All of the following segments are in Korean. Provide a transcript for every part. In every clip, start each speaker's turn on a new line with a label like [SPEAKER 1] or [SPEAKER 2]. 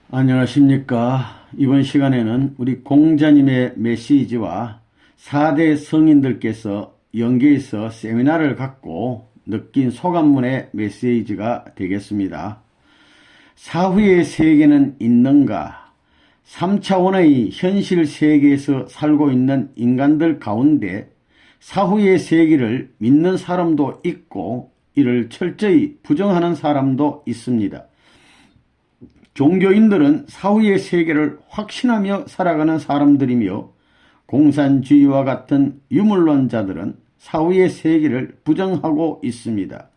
[SPEAKER 1] 안녕하십니까. 이번 시간에는 우리 공자님의 메시지와 4대 성인들께서 연계해서 세미나를 갖고 느낀 소감문의 메시지가 되겠습니다. 사후의 세계는 있는가? 3차원의 현실 세계에서 살고 있는 인간들 가운데 사후의 세계를 믿는 사람도 있고 이를 철저히 부정하는 사람도 있습니다. 종교인들은 사후의 세계를 확신하며 살아가는 사람들이며 공산주의와 같은 유물론자들은 사후의 세계를 부정하고 있습니다.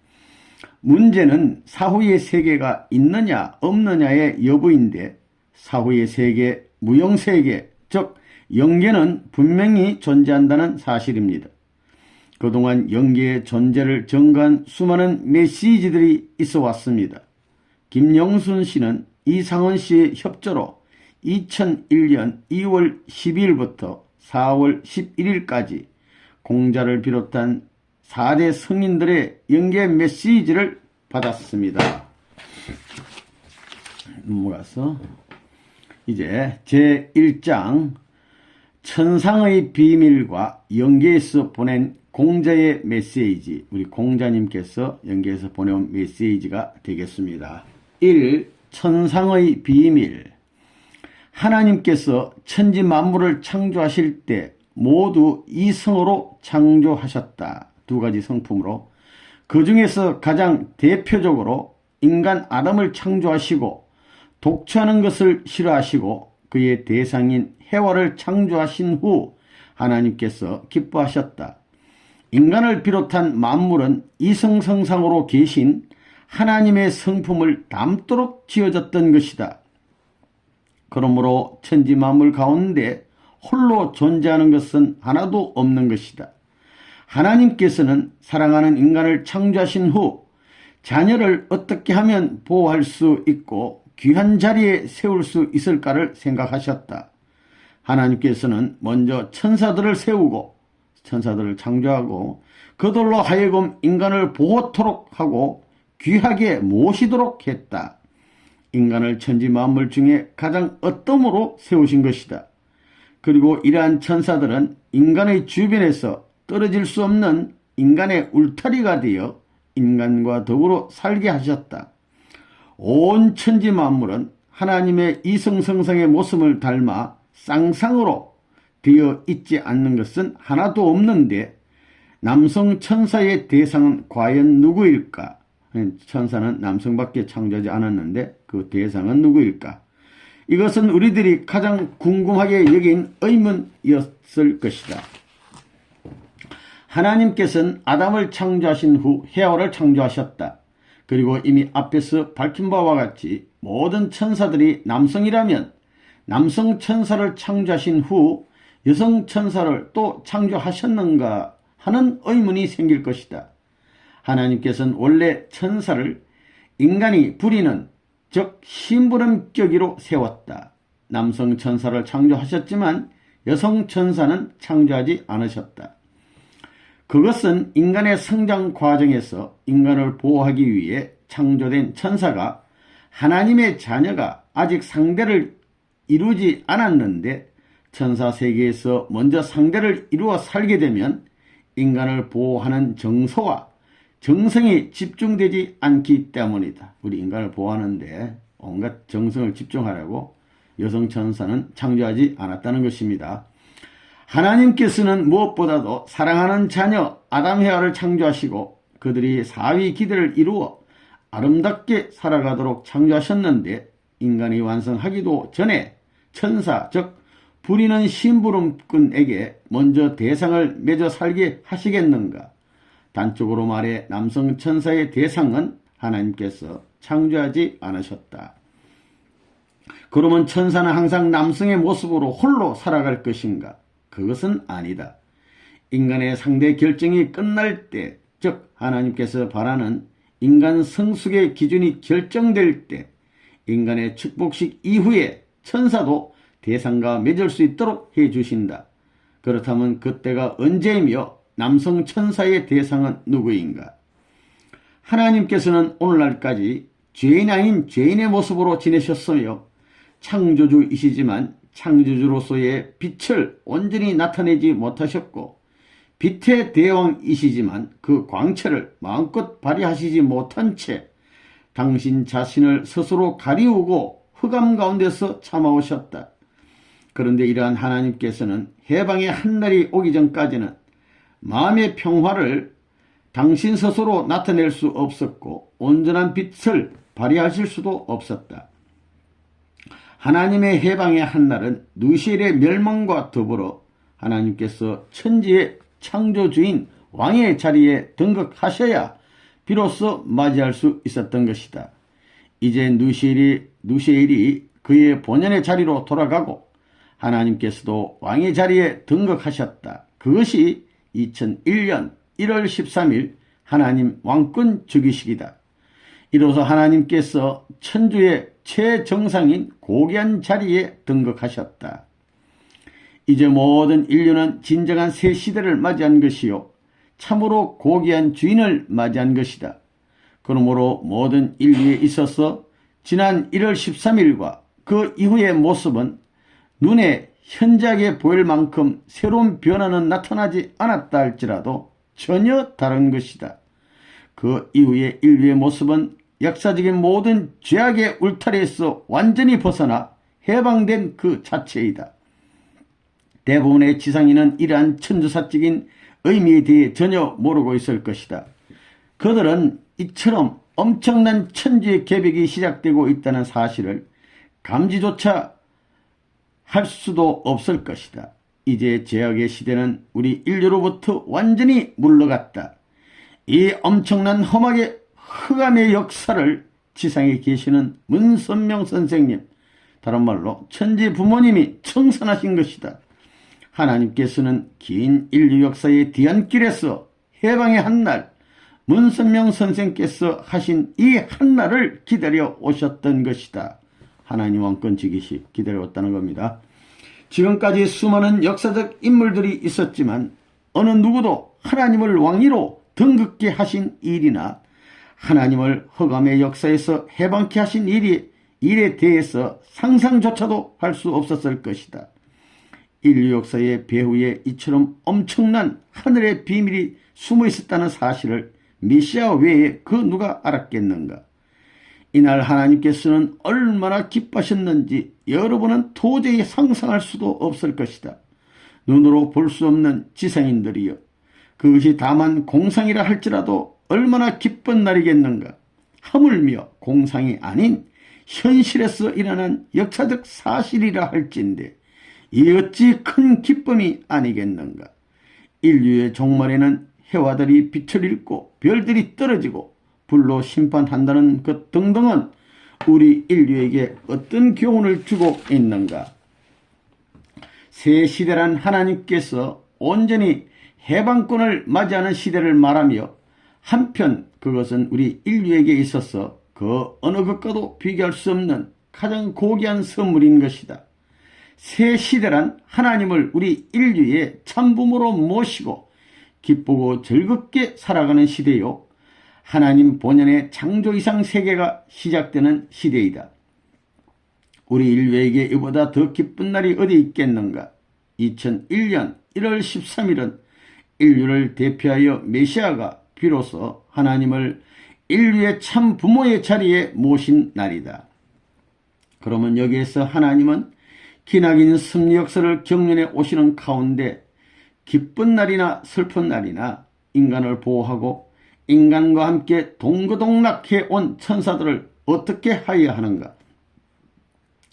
[SPEAKER 1] 문제는 사후의 세계가 있느냐 없느냐의 여부인데 사후의 세계, 무형세계, 즉 영계는 분명히 존재한다는 사실입니다. 그동안 영계의 존재를 증거한 수많은 메시지들이 있어 왔습니다. 김영순 씨는 이상원 씨의 협조로 2001년 2월 12일부터 4월 11일까지 공자를 비롯한 4대 성인들의 연계 메시지를 받았습니다. 넘어가서 이제 제1장 천상의 비밀과 연계해서 보낸 공자의 메시지, 우리 공자님께서 연계해서 보내온 메시지가 되겠습니다. 1. 천상의 비밀. 하나님께서 천지 만물을 창조하실 때 모두 이성으로 창조하셨다. 두 가지 성품으로. 그 중에서 가장 대표적으로 인간 아담을 창조하시고 독처하는 것을 싫어하시고 그의 대상인 해와를 창조하신 후 하나님께서 기뻐하셨다. 인간을 비롯한 만물은 이성성상으로 계신 하나님의 성품을 담도록 지어졌던 것이다. 그러므로 천지 만물 가운데 홀로 존재하는 것은 하나도 없는 것이다. 하나님께서는 사랑하는 인간을 창조하신 후 자녀를 어떻게 하면 보호할 수 있고 귀한 자리에 세울 수 있을까를 생각하셨다. 하나님께서는 먼저 천사들을 세우고 천사들을 창조하고 그들로 하여금 인간을 보호토록 하고 귀하게 모시도록 했다. 인간을 천지 만물 중에 가장 어떠므로 세우신 것이다. 그리고 이러한 천사들은 인간의 주변에서 떨어질 수 없는 인간의 울타리가 되어 인간과 더불어 살게 하셨다. 온 천지 만물은 하나님의 이성성상의 모습을 닮아 쌍쌍으로 되어 있지 않는 것은 하나도 없는데 남성 천사의 대상은 과연 누구일까? 천사는 남성밖에 창조하지 않았는데 그 대상은 누구일까? 이것은 우리들이 가장 궁금하게 여긴 의문이었을 것이다. 하나님께서는 아담을 창조하신 후 해와를 창조하셨다. 그리고 이미 앞에서 밝힌 바와 같이 모든 천사들이 남성이라면 남성 천사를 창조하신 후 여성 천사를 또 창조하셨는가 하는 의문이 생길 것이다. 하나님께서는 원래 천사를 인간이 부리는 즉 심부름격으로 세웠다. 남성 천사를 창조하셨지만 여성 천사는 창조하지 않으셨다. 그것은 인간의 성장 과정에서 인간을 보호하기 위해 창조된 천사가 하나님의 자녀가 아직 상대를 이루지 않았는데 천사 세계에서 먼저 상대를 이루어 살게 되면 인간을 보호하는 정서와 정성이 집중되지 않기 때문이다. 우리 인간을 보호하는데 온갖 정성을 집중하려고 여성 천사는 창조하지 않았다는 것입니다. 하나님께서는 무엇보다도 사랑하는 자녀 아담 해와를 창조하시고 그들이 사위 기대를 이루어 아름답게 살아가도록 창조하셨는데 인간이 완성하기도 전에 천사 즉 부리는 심부름꾼에게 먼저 대상을 맺어 살게 하시겠는가? 단적으로 말해 남성 천사의 대상은 하나님께서 창조하지 않으셨다. 그러면 천사는 항상 남성의 모습으로 홀로 살아갈 것인가? 그것은 아니다. 인간의 상대 결정이 끝날 때, 즉 하나님께서 바라는 인간 성숙의 기준이 결정될 때 인간의 축복식 이후에 천사도 대상과 맺을 수 있도록 해주신다. 그렇다면 그때가 언제이며 남성 천사의 대상은 누구인가? 하나님께서는 오늘날까지 죄인 아닌 죄인의 모습으로 지내셨으며 창조주이시지만 창조주로서의 빛을 온전히 나타내지 못하셨고, 빛의 대왕이시지만 그 광채를 마음껏 발휘하시지 못한 채 당신 자신을 스스로 가리우고 흑암 가운데서 참아오셨다. 그런데 이러한 하나님께서는 해방의 한날이 오기 전까지는 마음의 평화를 당신 스스로 나타낼 수 없었고 온전한 빛을 발휘하실 수도 없었다. 하나님의 해방의 한날은 누시엘의 멸망과 더불어 하나님께서 천지의 창조주인 왕의 자리에 등극하셔야 비로소 맞이할 수 있었던 것이다. 이제 누시엘이 그의 본연의 자리로 돌아가고 하나님께서도 왕의 자리에 등극하셨다. 그것이 2001년 1월 13일 하나님 왕권 즉위식이다. 이로써 하나님께서 천주의 최정상인 고귀한 자리에 등극하셨다. 이제 모든 인류는 진정한 새 시대를 맞이한 것이요 참으로 고귀한 주인을 맞이한 것이다. 그러므로 모든 인류에 있어서 지난 1월 13일과 그 이후의 모습은 눈에 현저하게 보일 만큼 새로운 변화는 나타나지 않았다 할지라도 전혀 다른 것이다. 그 이후의 인류의 모습은 역사적인 모든 죄악의 울타리에서 완전히 벗어나 해방된 그 자체이다. 대부분의 지상인은 이러한 천주사적인 의미에 대해 전혀 모르고 있을 것이다. 그들은 이처럼 엄청난 천지의 개벽이 시작되고 있다는 사실을 감지조차 할 수도 없을 것이다. 이제 죄악의 시대는 우리 인류로부터 완전히 물러갔다. 이 엄청난 흑암의 역사를 지상에 계시는 문선명 선생님, 다른 말로 천지 부모님이 청산하신 것이다. 하나님께서는 긴 인류 역사의 뒤안길에서 해방의 한날, 문선명 선생께서 하신 이 한날을 기다려 오셨던 것이다. 하나님 왕권 즉위식 기다려왔다는 겁니다. 지금까지 수많은 역사적 인물들이 있었지만 어느 누구도 하나님을 왕위로 등극게 하신 일이나 하나님을 흑암의 역사에서 해방케 하신 일에 대해서 상상조차도 할 수 없었을 것이다. 인류 역사의 배후에 이처럼 엄청난 하늘의 비밀이 숨어 있었다는 사실을 메시아 외에 그 누가 알았겠는가. 이날 하나님께서는 얼마나 기뻐하셨는지 여러분은 도저히 상상할 수도 없을 것이다. 눈으로 볼 수 없는 지상인들이여, 그것이 다만 공상이라 할지라도 얼마나 기쁜 날이겠는가. 하물며 공상이 아닌 현실에서 일어난 역사적 사실이라 할진데 이 어찌 큰 기쁨이 아니겠는가. 인류의 종말에는 해와들이 빛을 잃고 별들이 떨어지고 불로 심판한다는 그 등등은 우리 인류에게 어떤 교훈을 주고 있는가. 새 시대란 하나님께서 온전히 해방권을 맞이하는 시대를 말하며 한편 그것은 우리 인류에게 있어서 그 어느 것과도 비교할 수 없는 가장 고귀한 선물인 것이다. 새 시대란 하나님을 우리 인류의 참부모로 모시고 기쁘고 즐겁게 살아가는 시대요, 하나님 본연의 창조 이상 세계가 시작되는 시대이다. 우리 인류에게 이보다 더 기쁜 날이 어디 있겠는가. 2001년 1월 13일은 인류를 대표하여 메시아가 비로소 하나님을 인류의 참 부모의 자리에 모신 날이다. 그러면 여기에서 하나님은 기나긴 승리 역사를 경륜해 오시는 가운데 기쁜 날이나 슬픈 날이나 인간을 보호하고 인간과 함께 동거동락해 온 천사들을 어떻게 하여야 하는가.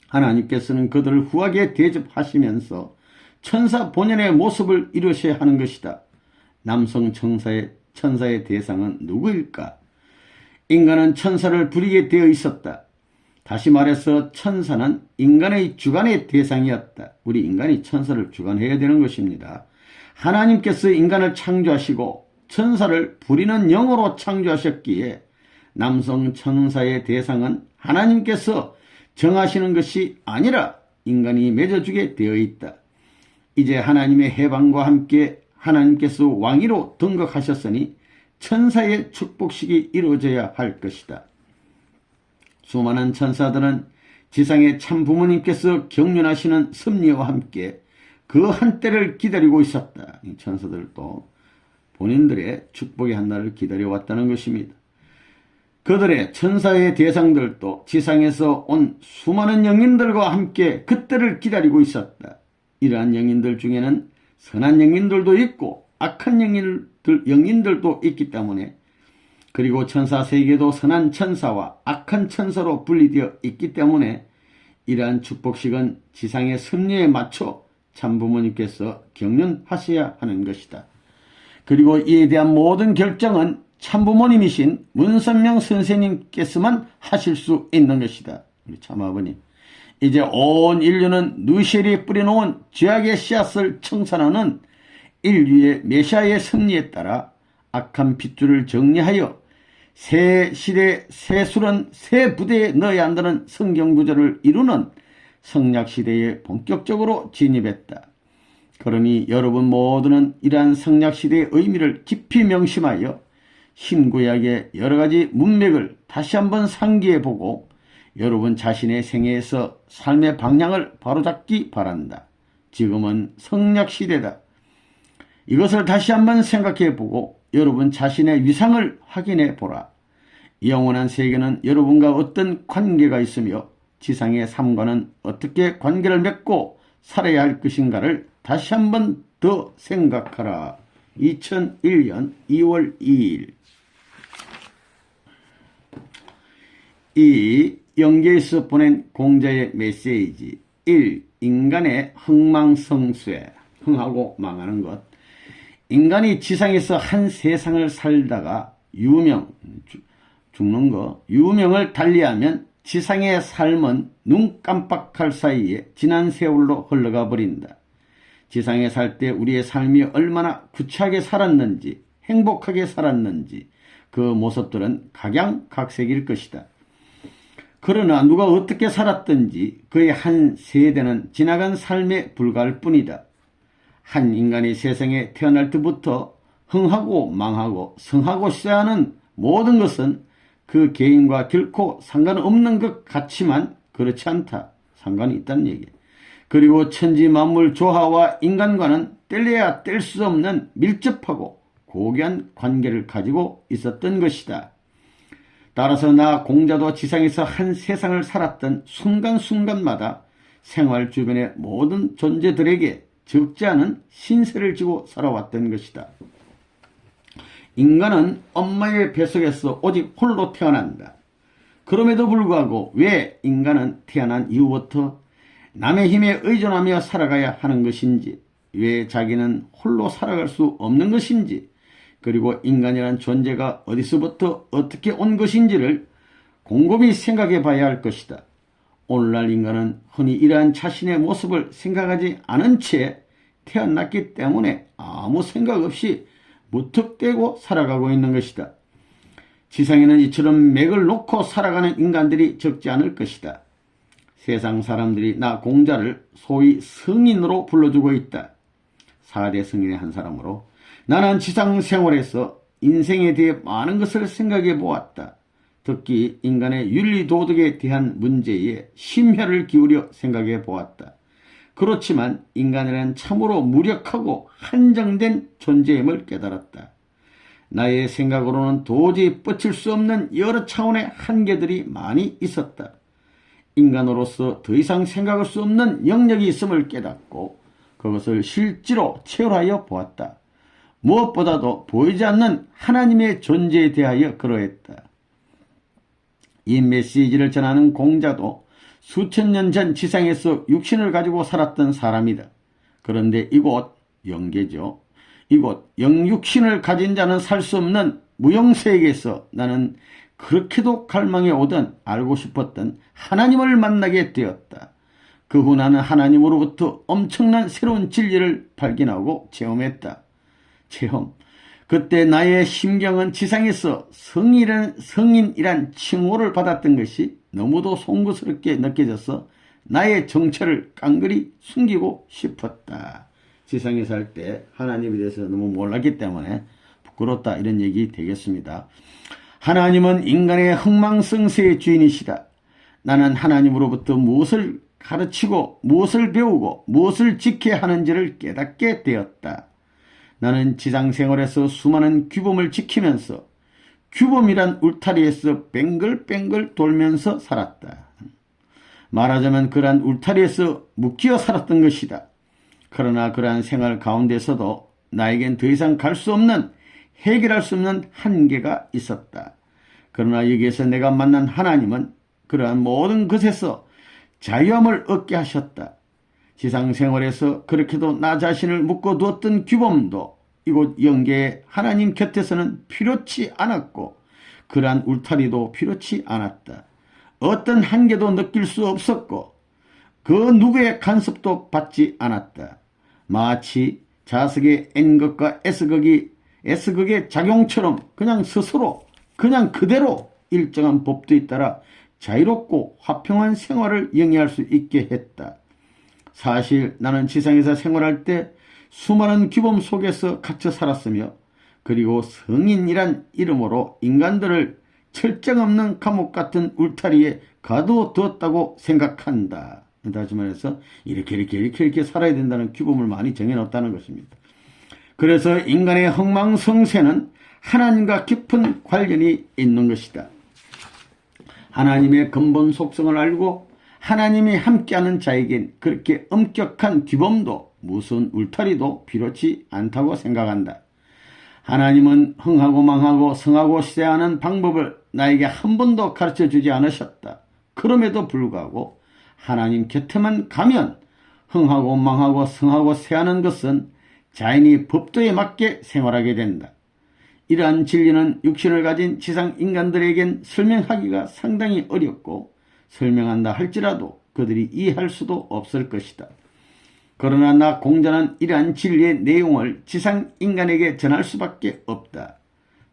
[SPEAKER 1] 하나님께서는 그들을 후하게 대접하시면서 천사 본연의 모습을 이루셔야 하는 것이다. 남성 천사의 대상은 누구일까? 인간은 천사를 부리게 되어 있었다. 다시 말해서 천사는 인간의 주관의 대상이었다. 우리 인간이 천사를 주관해야 되는 것입니다. 하나님께서 인간을 창조하시고 천사를 부리는 영으로 창조하셨기에 남성 천사의 대상은 하나님께서 정하시는 것이 아니라 인간이 맺어주게 되어 있다. 이제 하나님의 해방과 함께 하나님께서 왕위로 등극하셨으니 천사의 축복식이 이루어져야 할 것이다. 수많은 천사들은 지상의 참 부모님께서 경륜하시는 섭리와 함께 그 한때를 기다리고 있었다. 천사들도 본인들의 축복의 한날을 기다려왔다는 것입니다. 그들의 천사의 대상들도 지상에서 온 수많은 영인들과 함께 그때를 기다리고 있었다. 이러한 영인들 중에는 선한 영인들도 있고 악한 영인들도 있기 때문에, 그리고 천사 세계도 선한 천사와 악한 천사로 분리되어 있기 때문에 이러한 축복식은 지상의 섭리에 맞춰 참부모님께서 경륜하셔야 하는 것이다. 그리고 이에 대한 모든 결정은 참부모님이신 문선명 선생님께서만 하실 수 있는 것이다. 우리 참아버님, 이제 온 인류는 누시엘이 뿌려놓은 죄악의 씨앗을 청산하는 인류의 메시아의 섭리에 따라 악한 핏줄을 정리하여 새 시대 새 술은 새 부대에 넣어야 한다는 성경 구절을 이루는 성약시대에 본격적으로 진입했다. 그러니 여러분 모두는 이러한 성약시대의 의미를 깊이 명심하여 신구약의 여러가지 문맥을 다시 한번 상기해보고 여러분 자신의 생애에서 삶의 방향을 바로잡기 바란다. 지금은 성약시대다. 이것을 다시 한번 생각해보고 여러분 자신의 위상을 확인해보라. 영원한 세계는 여러분과 어떤 관계가 있으며 지상의 삶과는 어떻게 관계를 맺고 살아야 할 것인가를 다시 한번 더 생각하라. 2001년 2월 2일. 이 영계에서 보낸 공자의 메시지 1. 인간의 흥망성쇠. 흥하고 망하는 것. 인간이 지상에서 한 세상을 살다가 죽는 거, 유명을 달리하면 지상의 삶은 눈 깜빡할 사이에 지난 세월로 흘러가 버린다. 지상에 살 때 우리의 삶이 얼마나 구차하게 살았는지, 행복하게 살았는지 그 모습들은 각양각색일 것이다. 그러나 누가 어떻게 살았든지 그의 한 세대는 지나간 삶에 불과할 뿐이다. 한 인간이 세상에 태어날 때부터 흥하고 망하고 성하고 쇠하는 모든 것은 그 개인과 결코 상관없는 것 같지만 그렇지 않다. 상관이 있다는 얘기야. 그리고 천지 만물 조화와 인간과는 뗄래야 뗄 수 없는 밀접하고 고귀한 관계를 가지고 있었던 것이다. 따라서 나 공자도 지상에서 한 세상을 살았던 순간순간마다 생활 주변의 모든 존재들에게 적지 않은 신세를 지고 살아왔던 것이다. 인간은 엄마의 뱃속에서 오직 홀로 태어난다. 그럼에도 불구하고 왜 인간은 태어난 이후부터 남의 힘에 의존하며 살아가야 하는 것인지, 왜 자기는 홀로 살아갈 수 없는 것인지, 그리고 인간이란 존재가 어디서부터 어떻게 온 것인지를 곰곰이 생각해 봐야 할 것이다. 오늘날 인간은 흔히 이러한 자신의 모습을 생각하지 않은 채 태어났기 때문에 아무 생각 없이 무턱대고 살아가고 있는 것이다. 지상에는 이처럼 맥을 놓고 살아가는 인간들이 적지 않을 것이다. 세상 사람들이 나 공자를 소위 성인으로 불러주고 있다. 4대 성인의 한 사람으로 나는 지상 생활에서 인생에 대해 많은 것을 생각해 보았다. 특히 인간의 윤리 도덕에 대한 문제에 심혈을 기울여 생각해 보았다. 그렇지만 인간이란 참으로 무력하고 한정된 존재임을 깨달았다. 나의 생각으로는 도저히 뻗칠 수 없는 여러 차원의 한계들이 많이 있었다. 인간으로서 더 이상 생각할 수 없는 영역이 있음을 깨닫고 그것을 실제로 체험하여 보았다. 무엇보다도 보이지 않는 하나님의 존재에 대하여 그러했다. 이 메시지를 전하는 공자도 수천 년 전 지상에서 육신을 가지고 살았던 사람이다. 그런데 이곳 영계죠. 이곳 영육신을 가진 자는 살 수 없는 무용세계에서 나는 그렇게도 갈망해 오던 알고 싶었던 하나님을 만나게 되었다. 그 후 나는 하나님으로부터 엄청난 새로운 진리를 발견하고 체험했다. 체험. 그때 나의 심경은 지상에서 성인이란 칭호를 받았던 것이 너무도 송구스럽게 느껴져서 나의 정체를 깡그리 숨기고 싶었다. 지상에 살 때 하나님에 대해서 너무 몰랐기 때문에 부끄럽다, 이런 얘기 되겠습니다. 하나님은 인간의 흥망성쇠의 주인이시다. 나는 하나님으로부터 무엇을 가르치고 무엇을 배우고 무엇을 지켜야 하는지를 깨닫게 되었다. 나는 지상생활에서 수많은 규범을 지키면서 규범이란 울타리에서 뱅글뱅글 돌면서 살았다. 말하자면 그러한 울타리에서 묶여 살았던 것이다. 그러나 그러한 생활 가운데서도 나에겐 더 이상 갈 수 없는, 해결할 수 없는 한계가 있었다. 그러나 여기에서 내가 만난 하나님은 그러한 모든 것에서 자유함을 얻게 하셨다. 지상생활에서 그렇게도 나 자신을 묶어두었던 규범도 이곳 영계의 하나님 곁에서는 필요치 않았고, 그러한 울타리도 필요치 않았다. 어떤 한계도 느낄 수 없었고 그 누구의 간섭도 받지 않았다. 마치 자석의 N극과 S극의 작용처럼 그냥 스스로 그냥 그대로 일정한 법도에 따라 자유롭고 화평한 생활을 영위할 수 있게 했다. 사실 나는 지상에서 생활할 때 수많은 규범 속에서 갇혀 살았으며, 그리고 성인이란 이름으로 인간들을 철정 없는 감옥 같은 울타리에 가둬두었다고 생각한다. 다시 말해서 이렇게 살아야 된다는 규범을 많이 정해놓았다는 것입니다. 그래서 인간의 흥망성쇠는 하나님과 깊은 관련이 있는 것이다. 하나님의 근본 속성을 알고 하나님이 함께하는 자에겐 그렇게 엄격한 규범도 무슨 울타리도 필요치 않다고 생각한다. 하나님은 흥하고 망하고 성하고 쇠하는 방법을 나에게 한 번도 가르쳐주지 않으셨다. 그럼에도 불구하고 하나님 곁에만 가면 흥하고 망하고 성하고 쇠하는 것은 자연히 법도에 맞게 생활하게 된다. 이러한 진리는 육신을 가진 지상 인간들에겐 설명하기가 상당히 어렵고, 설명한다 할지라도 그들이 이해할 수도 없을 것이다. 그러나 나 공자는 이러한 진리의 내용을 지상 인간에게 전할 수밖에 없다.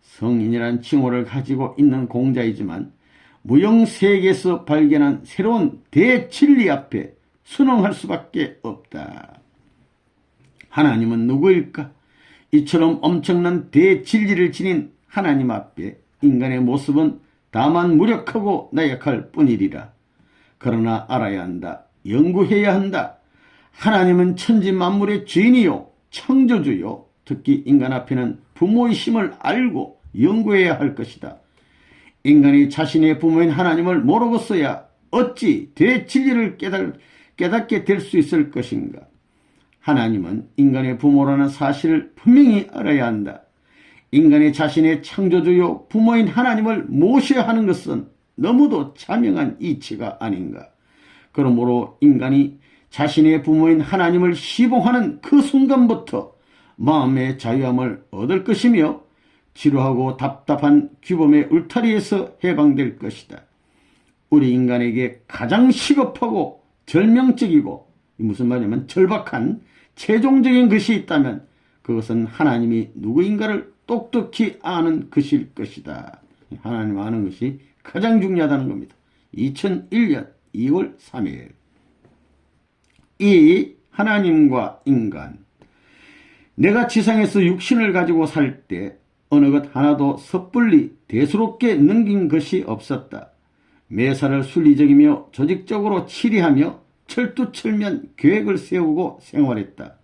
[SPEAKER 1] 성인이란 칭호를 가지고 있는 공자이지만 무형세계에서 발견한 새로운 대진리 앞에 순응할 수밖에 없다. 하나님은 누구일까? 이처럼 엄청난 대진리를 지닌 하나님 앞에 인간의 모습은 다만 무력하고 나약할 뿐이리라. 그러나 알아야 한다. 연구해야 한다. 하나님은 천지 만물의 주인이요 창조주요, 특히 인간 앞에는 부모이심을 알고 연구해야 할 것이다. 인간이 자신의 부모인 하나님을 모르고서야 어찌 대진리를 깨닫게 될 수 있을 것인가. 하나님은 인간의 부모라는 사실을 분명히 알아야 한다. 인간이 자신의 창조주요 부모인 하나님을 모셔야 하는 것은 너무도 자명한 이치가 아닌가. 그러므로 인간이 자신의 부모인 하나님을 시봉하는 그 순간부터 마음의 자유함을 얻을 것이며 지루하고 답답한 규범의 울타리에서 해방될 것이다. 우리 인간에게 가장 시급하고 절명적이고, 무슨 말이냐면 절박한 최종적인 것이 있다면 그것은 하나님이 누구인가를 똑똑히 아는 것일 것이다. 하나님 아는 것이 가장 중요하다는 겁니다. 2001년 2월 3일. 이 하나님과 인간. 내가 지상에서 육신을 가지고 살 때 어느 것 하나도 섣불리 대수롭게 넘긴 것이 없었다. 매사를 순리적이며 조직적으로 치리하며 철두철미한 계획을 세우고 생활했다.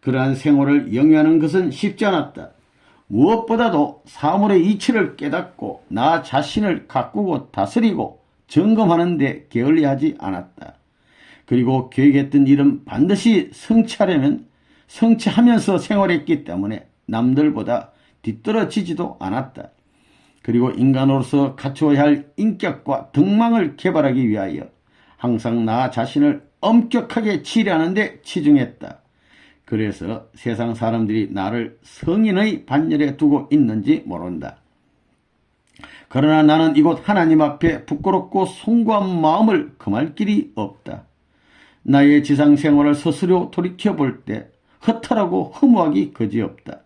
[SPEAKER 1] 그러한 생활을 영위하는 것은 쉽지 않았다. 무엇보다도 사물의 이치를 깨닫고 나 자신을 가꾸고 다스리고 점검하는 데 게을리하지 않았다. 그리고 계획했던 일은 반드시 성취하면서 생활했기 때문에 남들보다 뒤떨어지지도 않았다. 그리고 인간으로서 갖추어야 할 인격과 덕망을 개발하기 위하여 항상 나 자신을 엄격하게 치료하는 데 치중했다. 그래서 세상 사람들이 나를 성인의 반열에 두고 있는지 모른다. 그러나 나는 이곳 하나님 앞에 부끄럽고 송구한 마음을 금할 길이 없다. 나의 지상 생활을 스스로 돌이켜볼 때 허탈하고 허무하기 그지없다.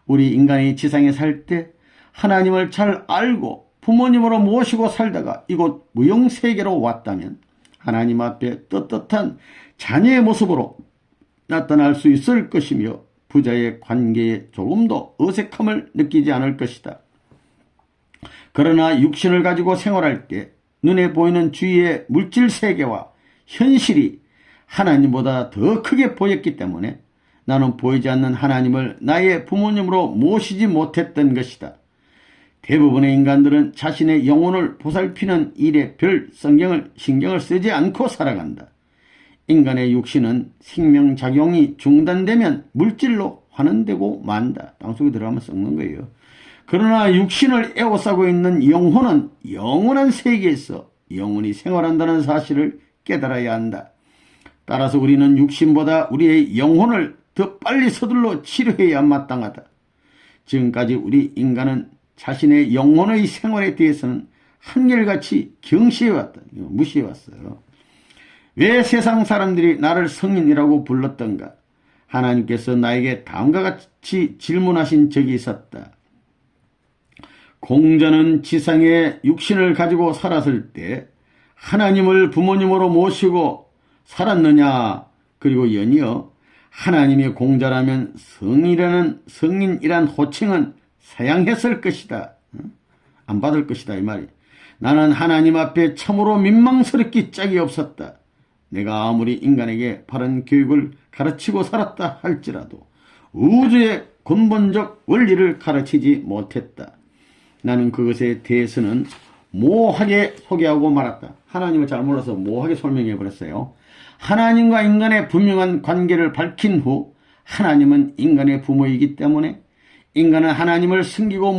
[SPEAKER 1] 우리 인간이 지상에 살 때 하나님을 잘 알고 부모님으로 모시고 살다가 이곳 무형세계로 왔다면 하나님 앞에 떳떳한 자녀의 모습으로 나타날 수 있을 것이며 부자의 관계에 조금도 어색함을 느끼지 않을 것이다. 그러나 육신을 가지고 생활할 때 눈에 보이는 주위의 물질 세계와 현실이 하나님보다 더 크게 보였기 때문에 나는 보이지 않는 하나님을 나의 부모님으로 모시지 못했던 것이다. 대부분의 인간들은 자신의 영혼을 보살피는 일에 별 신경을 쓰지 않고 살아간다. 인간의 육신은 생명작용이 중단되면 물질로 환원되고 만다. 땅속에 들어가면 썩는 거예요. 그러나 육신을 에워싸고 있는 영혼은 영원한 세계에서 영원히 생활한다는 사실을 깨달아야 한다. 따라서 우리는 육신보다 우리의 영혼을 더 빨리 서둘러 치료해야 마땅하다. 지금까지 우리 인간은 자신의 영혼의 생활에 대해서는 한결같이 경시해왔다. 무시해왔어요. 왜 세상 사람들이 나를 성인이라고 불렀던가? 하나님께서 나에게 다음과 같이 질문하신 적이 있었다. 공자는 지상에 육신을 가지고 살았을 때 하나님을 부모님으로 모시고 살았느냐? 그리고 연이어 하나님이 공자라면 성인이란 호칭은 사양했을 것이다. 안 받을 것이다 이 말이. 나는 하나님 앞에 참으로 민망스럽기 짝이 없었다. 내가 아무리 인간에게 바른 교육을 가르치고 살았다 할지라도 우주의 근본적 원리를 가르치지 못했다. 나는 그것에 대해서는 모호하게 소개하고 말았다. 하나님을 잘 몰라서 모호하게 설명해 버렸어요. 하나님과 인간의 분명한 관계를 밝힌 후 하나님은 인간의 부모이기 때문에 인간은 하나님을 섬기고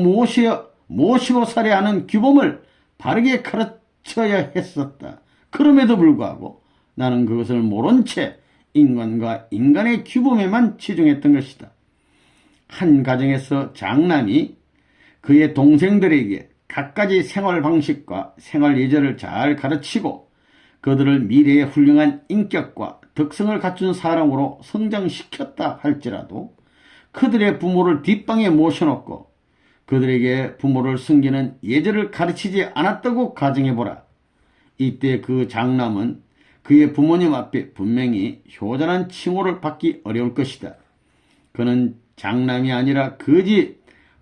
[SPEAKER 1] 모시고 살아야 하는 규범을 바르게 가르쳐야 했었다. 그럼에도 불구하고 나는 그것을 모른 채 인간과 인간의 규범에만 치중했던 것이다. 한 가정에서 장남이 그의 동생들에게 갖가지 생활 방식과 생활 예절을 잘 가르치고 그들을 미래의 훌륭한 인격과 덕성을 갖춘 사람으로 성장시켰다 할지라도 그들의 부모를 뒷방에 모셔놓고 그들에게 부모를 섬기는 예절을 가르치지 않았다고 가정해보라. 이때 그 장남은 그의 부모님 앞에 분명히 효자란 칭호를 받기 어려울 것이다. 그는 장남이 아니라 거지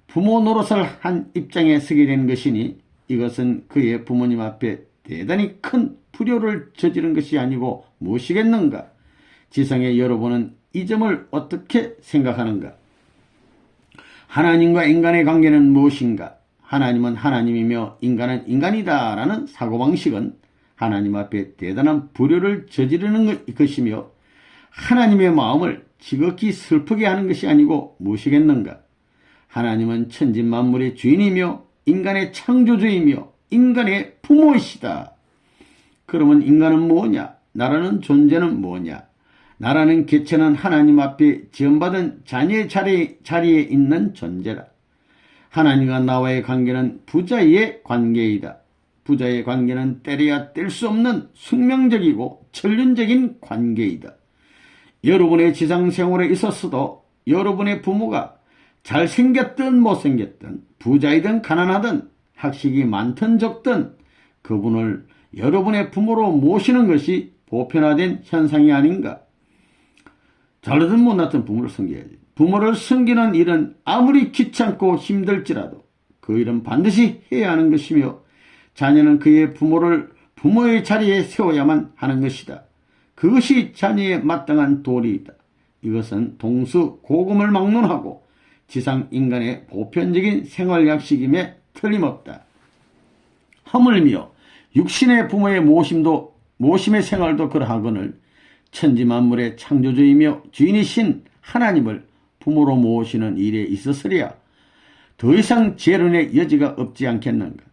[SPEAKER 1] 부모 노릇을 한 입장에 서게 된 것이니 이것은 그의 부모님 앞에 대단히 큰 불효를 저지른 것이 아니고 무엇이겠는가? 지성의 여러분은 이 점을 어떻게 생각하는가? 하나님과 인간의 관계는 무엇인가? 하나님은 하나님이며 인간은 인간이다 라는 사고방식은 하나님 앞에 대단한 불효를 저지르는 것이며 하나님의 마음을 지극히 슬프게 하는 것이 아니고 무엇이겠는가? 하나님은 천지만물의 주인이며 인간의 창조주이며 인간의 부모이시다. 그러면 인간은 뭐냐? 나라는 존재는 뭐냐? 나라는 개체는 하나님 앞에 지원받은 자녀의 자리에 있는 존재다. 하나님과 나와의 관계는 부자의 관계이다. 부자의 관계는 때려야 뗄 수 없는 숙명적이고 천륜적인 관계이다. 여러분의 지상생활에 있었어도 여러분의 부모가 잘생겼든 못생겼든 부자이든 가난하든 학식이 많든 적든 그분을 여러분의 부모로 모시는 것이 보편화된 현상이 아닌가? 잘나든 못나든 부모를 섬겨야지. 부모를 섬기는 일은 아무리 귀찮고 힘들지라도 그 일은 반드시 해야 하는 것이며 자녀는 그의 부모를 부모의 자리에 세워야만 하는 것이다. 그것이 자녀의 마땅한 도리이다. 이것은 동수고금을 막론하고 지상 인간의 보편적인 생활 약식임에 틀림없다. 하물며 육신의 부모의 모심의 생활도 그러하거늘 천지만물의 창조주이며 주인이신 하나님을 부모로 모시는 일에 있어서야 더 이상 재론의 여지가 없지 않겠는가.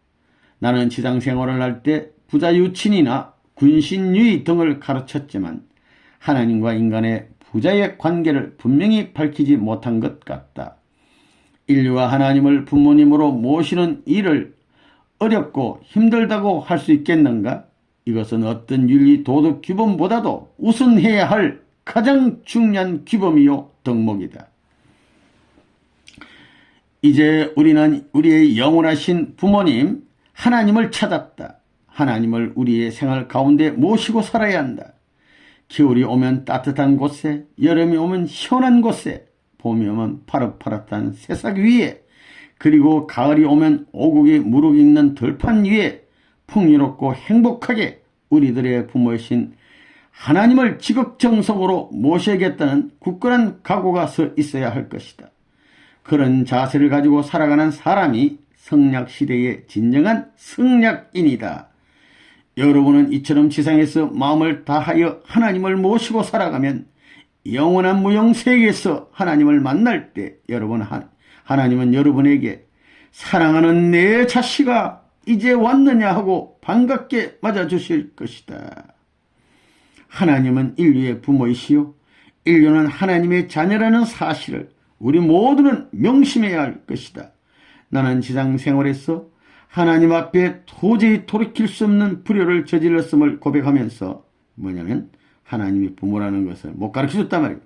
[SPEAKER 1] 나는 지상 생활을 할 때 부자유친이나 군신유의 등을 가르쳤지만 하나님과 인간의 부자의 관계를 분명히 밝히지 못한 것 같다. 인류가 하나님을 부모님으로 모시는 일을 어렵고 힘들다고 할 수 있겠는가? 이것은 어떤 윤리 도덕 규범보다도 우선해야 할 가장 중요한 규범이요 덕목이다. 이제 우리는 우리의 영원하신 부모님 하나님을 찾았다. 하나님을 우리의 생활 가운데 모시고 살아야 한다. 겨울이 오면 따뜻한 곳에, 여름이 오면 시원한 곳에, 봄이 오면 파릇파릇한 새싹 위에, 그리고 가을이 오면 오곡이 무르익는 들판 위에 풍요롭고 행복하게 우리들의 부모이신 하나님을 지극정성으로 모셔야겠다는 굳건한 각오가 서 있어야 할 것이다. 그런 자세를 가지고 살아가는 사람이 성약시대의 진정한 성약인이다. 여러분은 이처럼 지상에서 마음을 다하여 하나님을 모시고 살아가면 영원한 무영세계에서 하나님을 만날 때 하나님은 여러분에게 사랑하는 내 자식아 이제 왔느냐 하고 반갑게 맞아주실 것이다. 하나님은 인류의 부모이시요 인류는 하나님의 자녀라는 사실을 우리 모두는 명심해야 할 것이다. 나는 지상 생활에서 하나님 앞에 도저히 돌이킬 수 없는 불효를 저질렀음을 고백하면서 뭐냐면 하나님이 부모라는 것을 못 가르쳐줬단 말이에요.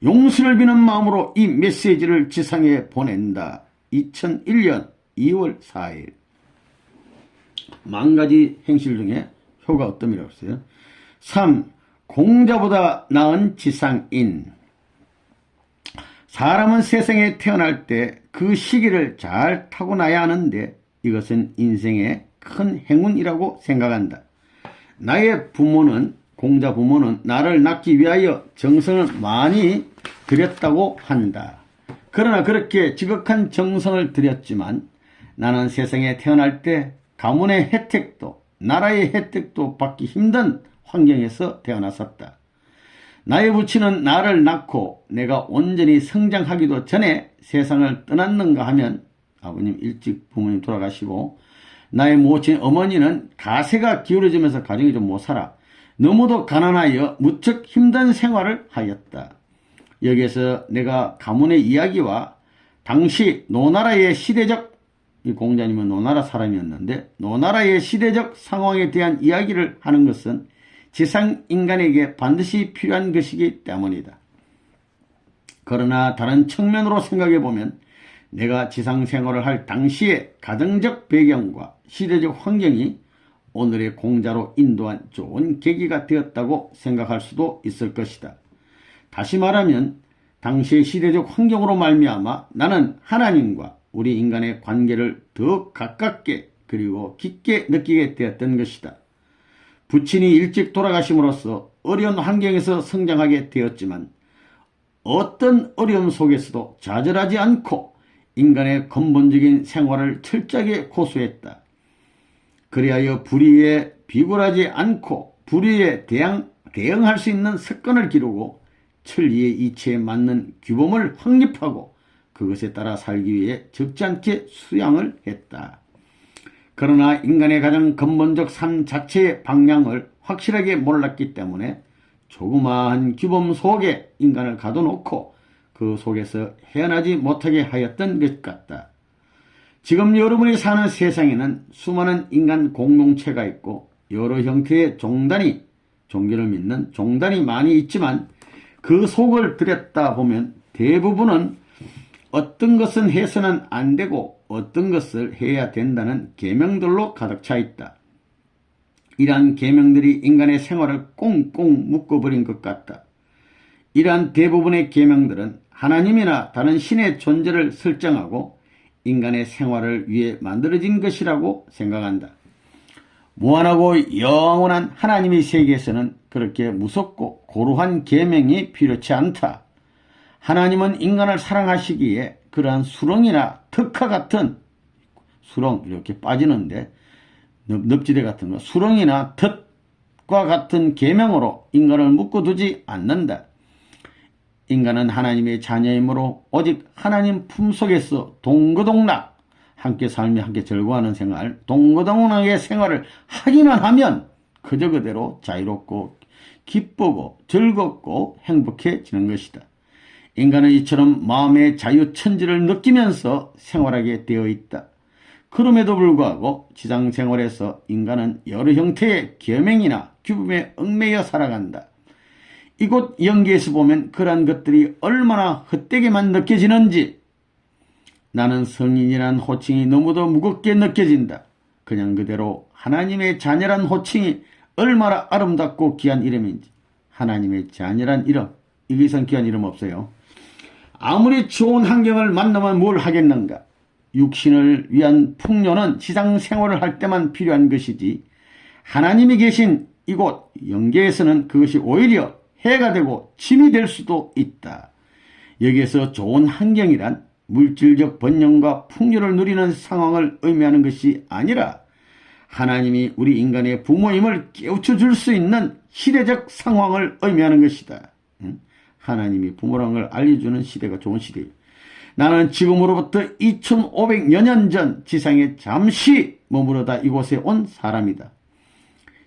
[SPEAKER 1] 용서를 비는 마음으로 이 메시지를 지상에 보낸다. 2001년 2월 4일. 만 가지 행실 중에 효가 어떤이라고 했어요. 3. 공자보다 나은 지상인. 사람은 세상에 태어날 때 그 시기를 잘 타고나야 하는데 이것은 인생의 큰 행운이라고 생각한다. 나의 부모는 공자 부모는 나를 낳기 위하여 정성을 많이 들였다고 한다. 그러나 그렇게 지극한 정성을 들였지만 나는 세상에 태어날 때 가문의 혜택도 나라의 혜택도 받기 힘든 환경에서 태어났었다. 나의 부친은 나를 낳고 내가 온전히 성장하기도 전에 세상을 떠났는가 하면 아버님 일찍 부모님 돌아가시고 나의 모친 어머니는 가세가 기울어지면서 가정이 좀 못 살아 너무도 가난하여 무척 힘든 생활을 하였다. 여기에서 내가 가문의 이야기와 당시 노나라의 시대적 이 공자님은 노나라 사람이었는데 노나라의 시대적 상황에 대한 이야기를 하는 것은 지상 인간에게 반드시 필요한 것이기 때문이다. 그러나 다른 측면으로 생각해 보면 내가 지상 생활을 할 당시의 가정적 배경과 시대적 환경이 오늘의 공자로 인도한 좋은 계기가 되었다고 생각할 수도 있을 것이다. 다시 말하면 당시의 시대적 환경으로 말미암아 나는 하나님과 우리 인간의 관계를 더 가깝게 그리고 깊게 느끼게 되었던 것이다. 부친이 일찍 돌아가심으로써 어려운 환경에서 성장하게 되었지만 어떤 어려움 속에서도 좌절하지 않고 인간의 근본적인 생활을 철저하게 고수했다. 그리하여 불의에 비굴하지 않고 불의에 대응할 수 있는 습관을 기르고 천리의 이치에 맞는 규범을 확립하고 그것에 따라 살기 위해 적지 않게 수양을 했다. 그러나 인간의 가장 근본적 삶 자체의 방향을 확실하게 몰랐기 때문에 조그마한 규범 속에 인간을 가둬놓고 그 속에서 헤어나지 못하게 하였던 것 같다. 지금 여러분이 사는 세상에는 수많은 인간 공동체가 있고 여러 형태의 종교를 믿는 종단이 많이 있지만 그 속을 들여다보면 대부분은 어떤 것은 해서는 안 되고 어떤 것을 해야 된다는 계명들로 가득 차 있다. 이러한 계명들이 인간의 생활을 꽁꽁 묶어버린 것 같다. 이러한 대부분의 계명들은 하나님이나 다른 신의 존재를 설정하고 인간의 생활을 위해 만들어진 것이라고 생각한다. 무한하고 영원한 하나님의 세계에서는 그렇게 무섭고 고루한 계명이 필요치 않다. 하나님은 인간을 사랑하시기에 그러한 수렁이나 턱화 같은 수렁 이렇게 빠지는데 늪지대 같은 거 수렁이나 덫과 같은 계명으로 인간을 묶어두지 않는다. 인간은 하나님의 자녀이므로 오직 하나님 품속에서 동거동락 함께 살며 함께 즐거워하는 생활 동거동락의 생활을 하기만 하면 그저 그대로 자유롭고 기쁘고 즐겁고 행복해지는 것이다. 인간은 이처럼 마음의 자유천지를 느끼면서 생활하게 되어 있다. 그럼에도 불구하고 지상생활에서 인간은 여러 형태의 계명이나 규범에 얽매여 살아간다. 이곳 연기에서 보면 그러한 것들이 얼마나 헛되게만 느껴지는지 나는 성인이란 호칭이 너무도 무겁게 느껴진다. 그냥 그대로 하나님의 자녀란 호칭이 얼마나 아름답고 귀한 이름인지 하나님의 자녀란 이름 이게 이상 귀한 이름 없어요. 아무리 좋은 환경을 만나면 뭘 하겠는가. 육신을 위한 풍요는 지상 생활을 할 때만 필요한 것이지 하나님이 계신 이곳 영계에서는 그것이 오히려 해가 되고 짐이 될 수도 있다. 여기에서 좋은 환경이란 물질적 번영과 풍요를 누리는 상황을 의미하는 것이 아니라 하나님이 우리 인간의 부모임을 깨우쳐 줄 수 있는 시대적 상황을 의미하는 것이다. 하나님이 부모라는 걸 알려주는 시대가 좋은 시대예요. 나는 지금으로부터 2500여 년 전 지상에 잠시 머무르다 이곳에 온 사람이다.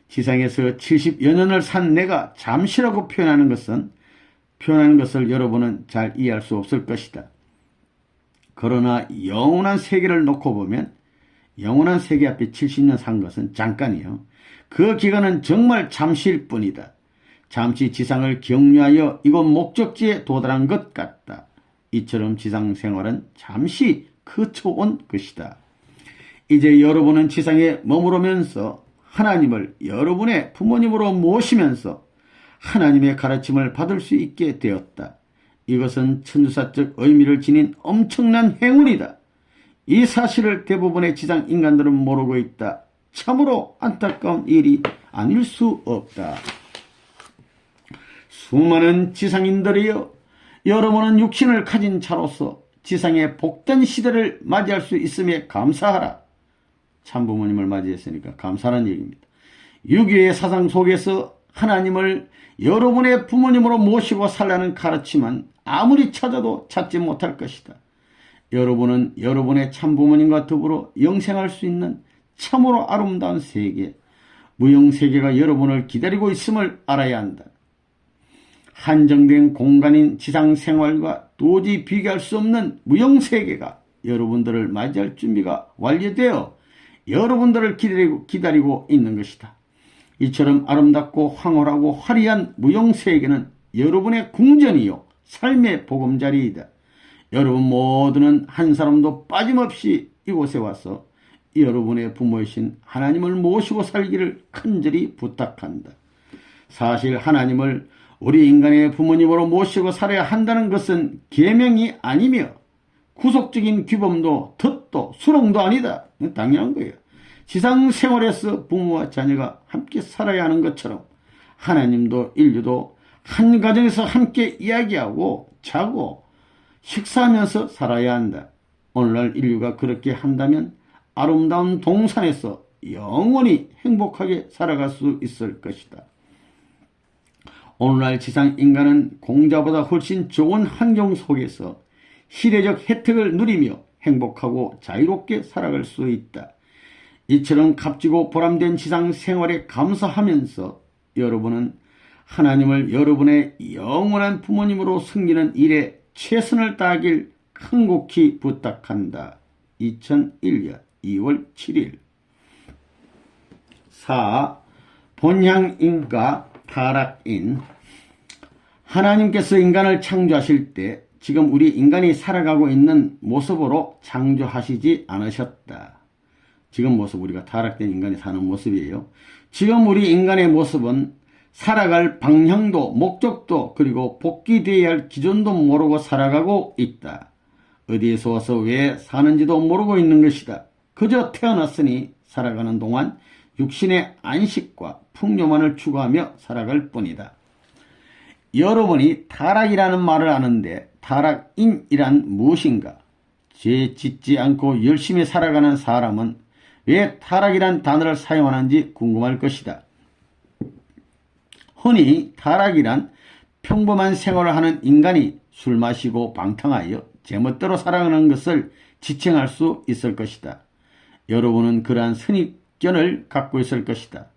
[SPEAKER 1] 지상에서 70여 년을 산 내가 잠시라고 표현하는 것을 여러분은 잘 이해할 수 없을 것이다. 그러나 영원한 세계를 놓고 보면 영원한 세계 앞에 70년 산 것은 잠깐이요. 그 기간은 정말 잠시일 뿐이다. 잠시 지상을 경유하여 이곳 목적지에 도달한 것 같다. 이처럼 지상 생활은 잠시 그쳐온 것이다. 이제 여러분은 지상에 머무르면서 하나님을 여러분의 부모님으로 모시면서 하나님의 가르침을 받을 수 있게 되었다. 이것은 천주사적 의미를 지닌 엄청난 행운이다. 이 사실을 대부분의 지상 인간들은 모르고 있다. 참으로 안타까운 일이 아닐 수 없다. 수많은 지상인들이여, 여러분은 육신을 가진 자로서 지상의 복된 시대를 맞이할 수 있음에 감사하라. 참부모님을 맞이했으니까 감사하는 얘기입니다. 유교의 사상 속에서 하나님을 여러분의 부모님으로 모시고 살라는 가르침은 아무리 찾아도 찾지 못할 것이다. 여러분은 여러분의 참부모님과 더불어 영생할 수 있는 참으로 아름다운 세계, 무형세계가 여러분을 기다리고 있음을 알아야 한다. 한정된 공간인 지상생활과 도저히 비교할 수 없는 무형세계가 여러분들을 맞이할 준비가 완료되어 여러분들을 기다리고 있는 것이다. 이처럼 아름답고 황홀하고 화려한 무형세계는 여러분의 궁전이요 삶의 보금자리이다. 여러분 모두는 한 사람도 빠짐없이 이곳에 와서 여러분의 부모이신 하나님을 모시고 살기를 간절히 부탁한다. 사실 하나님을 우리 인간의 부모님으로 모시고 살아야 한다는 것은 계명이 아니며 구속적인 규범도 덫도 수렁도 아니다. 당연한 거예요. 지상생활에서 부모와 자녀가 함께 살아야 하는 것처럼 하나님도 인류도 한 가정에서 함께 이야기하고 자고 식사하면서 살아야 한다. 오늘날 인류가 그렇게 한다면 아름다운 동산에서 영원히 행복하게 살아갈 수 있을 것이다. 오늘날 지상인간은 공자보다 훨씬 좋은 환경 속에서 시대적 혜택을 누리며 행복하고 자유롭게 살아갈 수 있다. 이처럼 값지고 보람된 지상생활에 감사하면서 여러분은 하나님을 여러분의 영원한 부모님으로 섬기는 일에 최선을 다하길 간곡히 부탁한다. 2001년 2월 7일 4. 본향인과 타락인. 하나님께서 인간을 창조하실 때 지금 우리 인간이 살아가고 있는 모습으로 창조하시지 않으셨다. 지금 모습, 우리가 타락된 인간이 사는 모습이에요. 지금 우리 인간의 모습은 살아갈 방향도 목적도 그리고 복귀되어야 할 기준도 모르고 살아가고 있다. 어디에서 와서 왜 사는지도 모르고 있는 것이다. 그저 태어났으니 살아가는 동안 육신의 안식과 풍요만을 추구하며 살아갈 뿐이다. 여러분이 타락이라는 말을 아는데 타락인이란 무엇인가? 죄 짓지 않고 열심히 살아가는 사람은 왜 타락이란 단어를 사용하는지 궁금할 것이다. 흔히 타락이란 평범한 생활을 하는 인간이 술 마시고 방탕하여 제멋대로 살아가는 것을 지칭할 수 있을 것이다. 여러분은 그러한 선입견을 갖고 있을 것이다.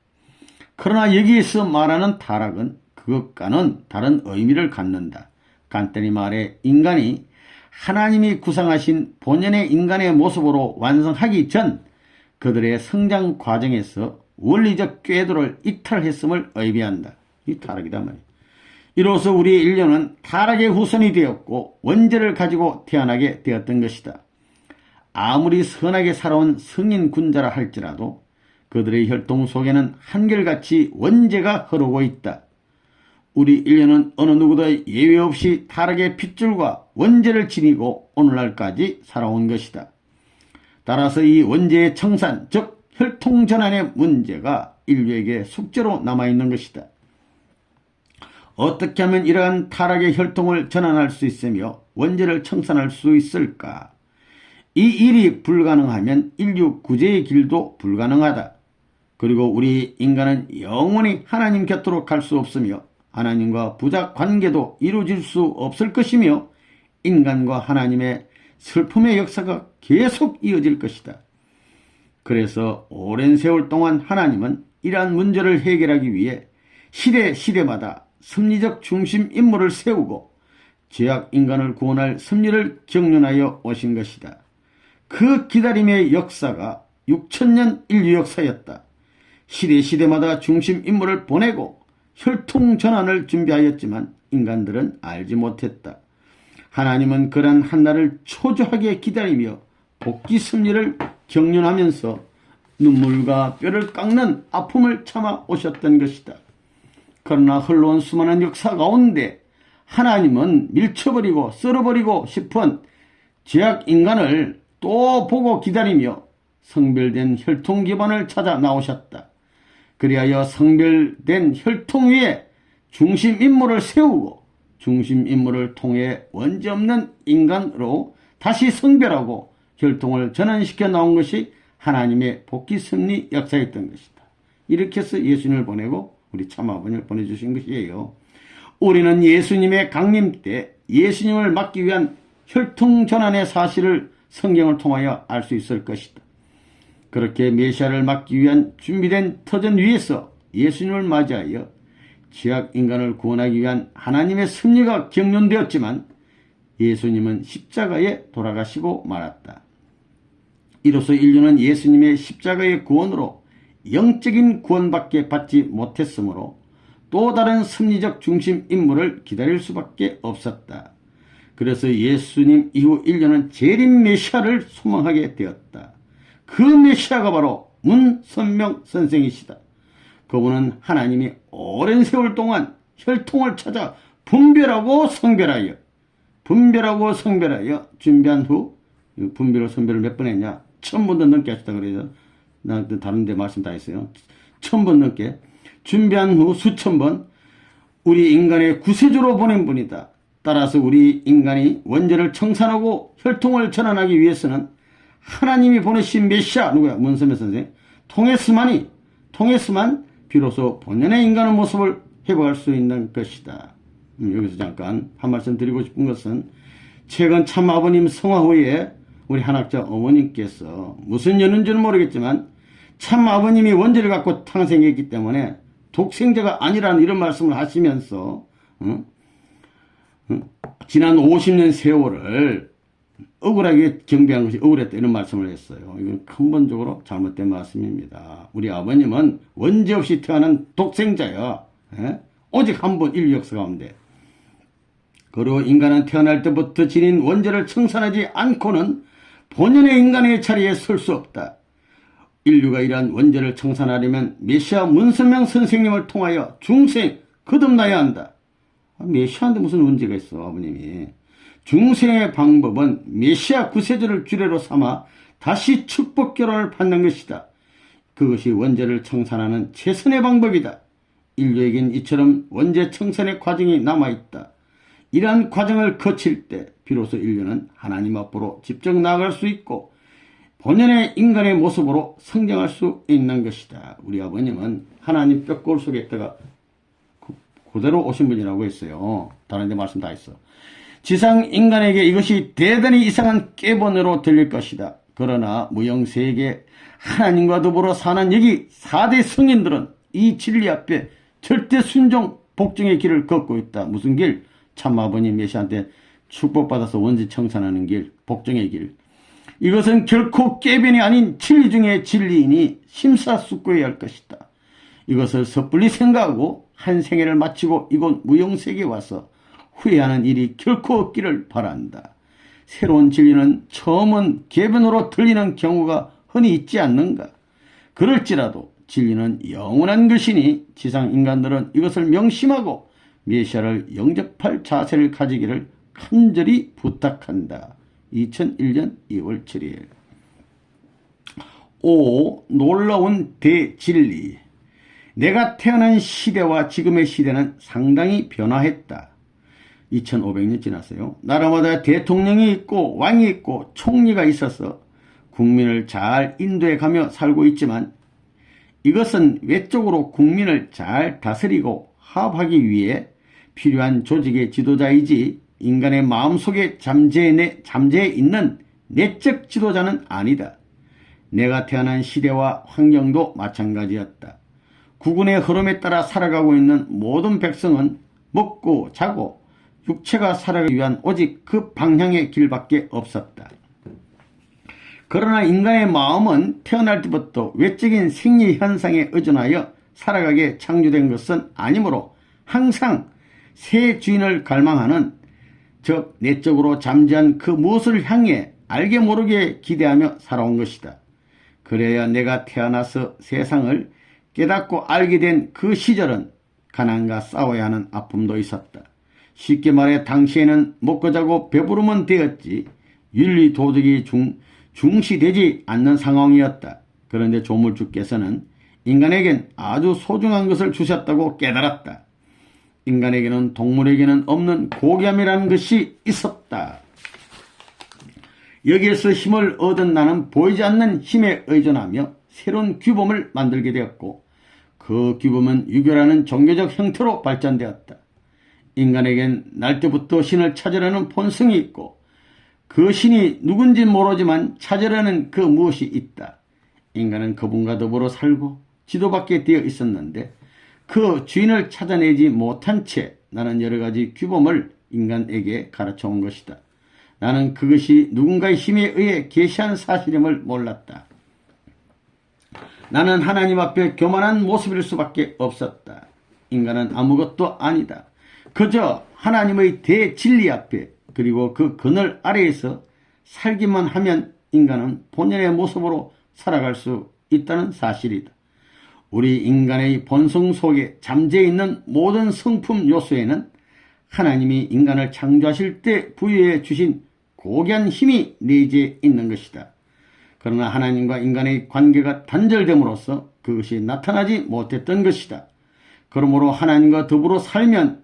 [SPEAKER 1] 그러나 여기에서 말하는 타락은 그것과는 다른 의미를 갖는다. 간단히 말해 인간이 하나님이 구상하신 본연의 인간의 모습으로 완성하기 전 그들의 성장 과정에서 원리적 궤도를 이탈했음을 의미한다. 이 타락이다 말이야. 이로써 우리 인류는 타락의 후손이 되었고 원죄를 가지고 태어나게 되었던 것이다. 아무리 선하게 살아온 성인 군자라 할지라도 그들의 혈통 속에는 한결같이 원죄가 흐르고 있다. 우리 인류는 어느 누구도 예외 없이 타락의 핏줄과 원죄를 지니고 오늘날까지 살아온 것이다. 따라서 이 원죄의 청산, 즉 혈통전환의 문제가 인류에게 숙제로 남아있는 것이다. 어떻게 하면 이러한 타락의 혈통을 전환할 수 있으며 원죄를 청산할 수 있을까? 이 일이 불가능하면 인류 구제의 길도 불가능하다. 그리고 우리 인간은 영원히 하나님 곁으로 갈 수 없으며 하나님과 부자 관계도 이루어질 수 없을 것이며 인간과 하나님의 슬픔의 역사가 계속 이어질 것이다. 그래서 오랜 세월 동안 하나님은 이러한 문제를 해결하기 위해 시대마다 섭리적 중심 인물을 세우고 죄악 인간을 구원할 섭리를 경륜하여 오신 것이다. 그 기다림의 역사가 6천년 인류 역사였다. 시대마다 중심 인물을 보내고 혈통 전환을 준비하였지만 인간들은 알지 못했다. 하나님은 그런 한날을 초조하게 기다리며 복귀 섭리를 경륜하면서 눈물과 뼈를 깎는 아픔을 참아 오셨던 것이다. 그러나 흘러온 수많은 역사 가운데 하나님은 밀쳐버리고 썰어버리고 싶은 죄악 인간을 또 보고 기다리며 성별된 혈통 기반을 찾아 나오셨다. 그리하여 성별된 혈통 위에 중심 인물을 세우고 중심 인물을 통해 원죄 없는 인간으로 다시 성별하고 혈통을 전환시켜 나온 것이 하나님의 복귀 섭리 역사였던 것이다. 이렇게 해서 예수님을 보내고 우리 참아버님을 보내주신 것이에요. 우리는 예수님의 강림 때 예수님을 맞기 위한 혈통 전환의 사실을 성경을 통하여 알 수 있을 것이다. 그렇게 메시아를 맞기 위한 준비된 터전 위에서 예수님을 맞이하여 죄악 인간을 구원하기 위한 하나님의 섭리가 경륜되었지만 예수님은 십자가에 돌아가시고 말았다. 이로써 인류는 예수님의 십자가의 구원으로 영적인 구원밖에 받지 못했으므로 또 다른 섭리적 중심 인물을 기다릴 수밖에 없었다. 그래서 예수님 이후 인류는 재림 메시아를 소망하게 되었다. 그 메시아가 바로 문선명 선생이시다. 그분은 하나님이 오랜 세월 동안 혈통을 찾아 분별하고 성별하여 준비한 후, 분별하고 성별을 몇 번 했냐? 1000번도 넘게 하셨다 그래서 나 다른 데 말씀 다 했어요. 1000번 넘게 준비한 후 수천 번 우리 인간의 구세주로 보낸 분이다. 따라서 우리 인간이 원죄를 청산하고 혈통을 전환하기 위해서는 하나님이 보내신 메시아 누구야? 문선명 선생 통했으만 비로소 본연의 인간의 모습을 회복할 수 있는 것이다. 여기서 잠깐 한 말씀 드리고 싶은 것은 최근 참아버님 성화 후에 우리 한학자 어머님께서 무슨 연인지는 모르겠지만 참아버님이 원죄를 갖고 탄생했기 때문에 독생자가 아니라는 이런 말씀을 하시면서 지난 50년 세월을 억울하게 경배한 것이 억울했다 이런 말씀을 했어요. 이건 근본적으로 잘못된 말씀입니다. 우리 아버님은 원죄 없이 태어난 독생자야. 오직 한 번 인류 역사 가운데. 그리고 인간은 태어날 때부터 지닌 원죄를 청산하지 않고는 본연의 인간의 자리에 설 수 없다. 인류가 이러한 원죄를 청산하려면 메시아 문선명 선생님을 통하여 중생 거듭나야 한다. 메시아한테 무슨 문제가 있어 아버님이. 중생의 방법은 메시아 구세주를 주례로 삼아 다시 축복 결혼을 받는 것이다. 그것이 원죄를 청산하는 최선의 방법이다. 인류에겐 이처럼 원죄 청산의 과정이 남아있다. 이러한 과정을 거칠 때 비로소 인류는 하나님 앞으로 직접 나아갈 수 있고 본연의 인간의 모습으로 성장할 수 있는 것이다. 우리 아버님은 하나님 뼈골 속에 있다가 그대로 오신 분이라고 했어요. 다른 데 말씀 다 했어. 지상 인간에게 이것이 대단히 이상한 깨번으로 들릴 것이다. 그러나 무형세계 하나님과 더불어 사는 여기 4대 성인들은 이 진리 앞에 절대 순종 복종의 길을 걷고 있다. 무슨 길? 참아버님 메시아한테 축복받아서 원죄 청산하는 길, 복종의 길. 이것은 결코 깨변이 아닌 진리 중의 진리이니 심사숙고해야 할 것이다. 이것을 섣불리 생각하고 한 생애를 마치고 이곳 무형세계에 와서 후회하는 일이 결코 없기를 바란다. 새로운 진리는 처음은 개변으로 들리는 경우가 흔히 있지 않는가. 그럴지라도 진리는 영원한 것이니 지상 인간들은 이것을 명심하고 메시아를 영접할 자세를 가지기를 간절히 부탁한다. 2001년 2월 7일 오, 놀라운 대진리. 내가 태어난 시대와 지금의 시대는 상당히 변화했다. 2500년 지났어요. 나라마다 대통령이 있고 왕이 있고 총리가 있어서 국민을 잘 인도해 가며 살고 있지만 이것은 외적으로 국민을 잘 다스리고 화합하기 위해 필요한 조직의 지도자이지 인간의 마음속에 잠재해 있는 내적 지도자는 아니다. 내가 태어난 시대와 환경도 마찬가지였다. 국운의 흐름에 따라 살아가고 있는 모든 백성은 먹고 자고 육체가 살아가기 위한 오직 그 방향의 길밖에 없었다. 그러나 인간의 마음은 태어날 때부터 외적인 생리 현상에 의존하여 살아가게 창조된 것은 아니므로 항상 새 주인을 갈망하는, 즉 내적으로 잠재한 그 무엇을 향해 알게 모르게 기대하며 살아온 것이다. 그래야 내가 태어나서 세상을 깨닫고 알게 된 그 시절은 가난과 싸워야 하는 아픔도 있었다. 쉽게 말해 당시에는 먹고 자고 배부르면 되었지 윤리 도덕이 중시되지 않는 상황이었다. 그런데 조물주께서는 인간에겐 아주 소중한 것을 주셨다고 깨달았다. 인간에게는 동물에게는 없는 고귀함이라는 것이 있었다. 여기에서 힘을 얻은 나는 보이지 않는 힘에 의존하며 새로운 규범을 만들게 되었고 그 규범은 유교라는 종교적 형태로 발전되었다. 인간에겐 날 때부터 신을 찾으려는 본성이 있고 그 신이 누군지 모르지만 찾으려는 그 무엇이 있다. 인간은 그분과 더불어 살고 지도받게 되어 있었는데 그 주인을 찾아내지 못한 채 나는 여러 가지 규범을 인간에게 가르쳐온 것이다. 나는 그것이 누군가의 힘에 의해 계시한 사실임을 몰랐다. 나는 하나님 앞에 교만한 모습일 수밖에 없었다. 인간은 아무것도 아니다. 그저 하나님의 대진리 앞에 그리고 그 그늘 아래에서 살기만 하면 인간은 본연의 모습으로 살아갈 수 있다는 사실이다. 우리 인간의 본성 속에 잠재해 있는 모든 성품 요소에는 하나님이 인간을 창조하실 때 부여해 주신 고귀한 힘이 내재해 있는 것이다. 그러나 하나님과 인간의 관계가 단절됨으로써 그것이 나타나지 못했던 것이다. 그러므로 하나님과 더불어 살면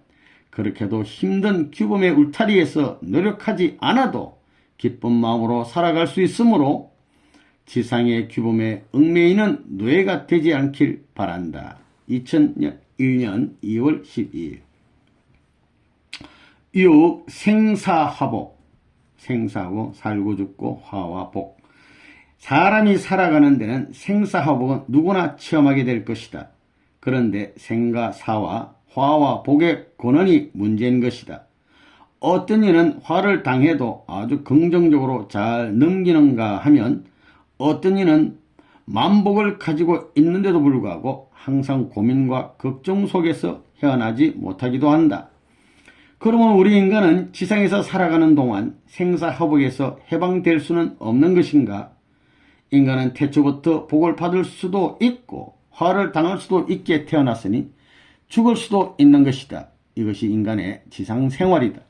[SPEAKER 1] 그렇게도 힘든 규범의 울타리에서 노력하지 않아도 기쁜 마음으로 살아갈 수 있으므로 지상의 규범에 얽매이는 노예가 되지 않길 바란다. 2001년 2월 12일 6. 생사화복. 생사하고 살고 죽고 화와 복. 사람이 살아가는 데는 생사화복은 누구나 체험하게 될 것이다. 그런데 생과 사와 화와 복의 근원이 문제인 것이다. 어떤 이는 화를 당해도 아주 긍정적으로 잘 넘기는가 하면 어떤 이는 만복을 가지고 있는데도 불구하고 항상 고민과 걱정 속에서 헤어나지 못하기도 한다. 그러면 우리 인간은 지상에서 살아가는 동안 생사화복에서 해방될 수는 없는 것인가? 인간은 태초부터 복을 받을 수도 있고 화를 당할 수도 있게 태어났으니 죽을 수도 있는 것이다. 이것이 인간의 지상 생활이다.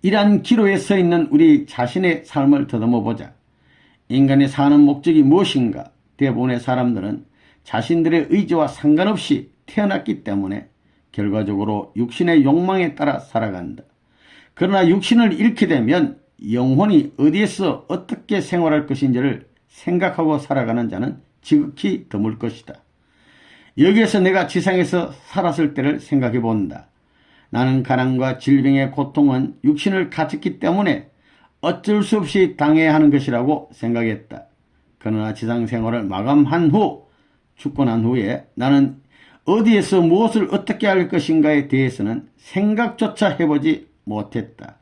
[SPEAKER 1] 이러한 기로에 서 있는 우리 자신의 삶을 더듬어 보자. 인간이 사는 목적이 무엇인가? 대부분의 사람들은 자신들의 의지와 상관없이 태어났기 때문에 결과적으로 육신의 욕망에 따라 살아간다. 그러나 육신을 잃게 되면 영혼이 어디에서 어떻게 생활할 것인지를 생각하고 살아가는 자는 지극히 드물 것이다. 여기에서 내가 지상에서 살았을 때를 생각해 본다. 나는 가난과 질병의 고통은 육신을 가졌기 때문에 어쩔 수 없이 당해야 하는 것이라고 생각했다. 그러나 지상 생활을 마감한 후, 죽고 난 후에 나는 어디에서 무엇을 어떻게 할 것인가에 대해서는 생각조차 해보지 못했다.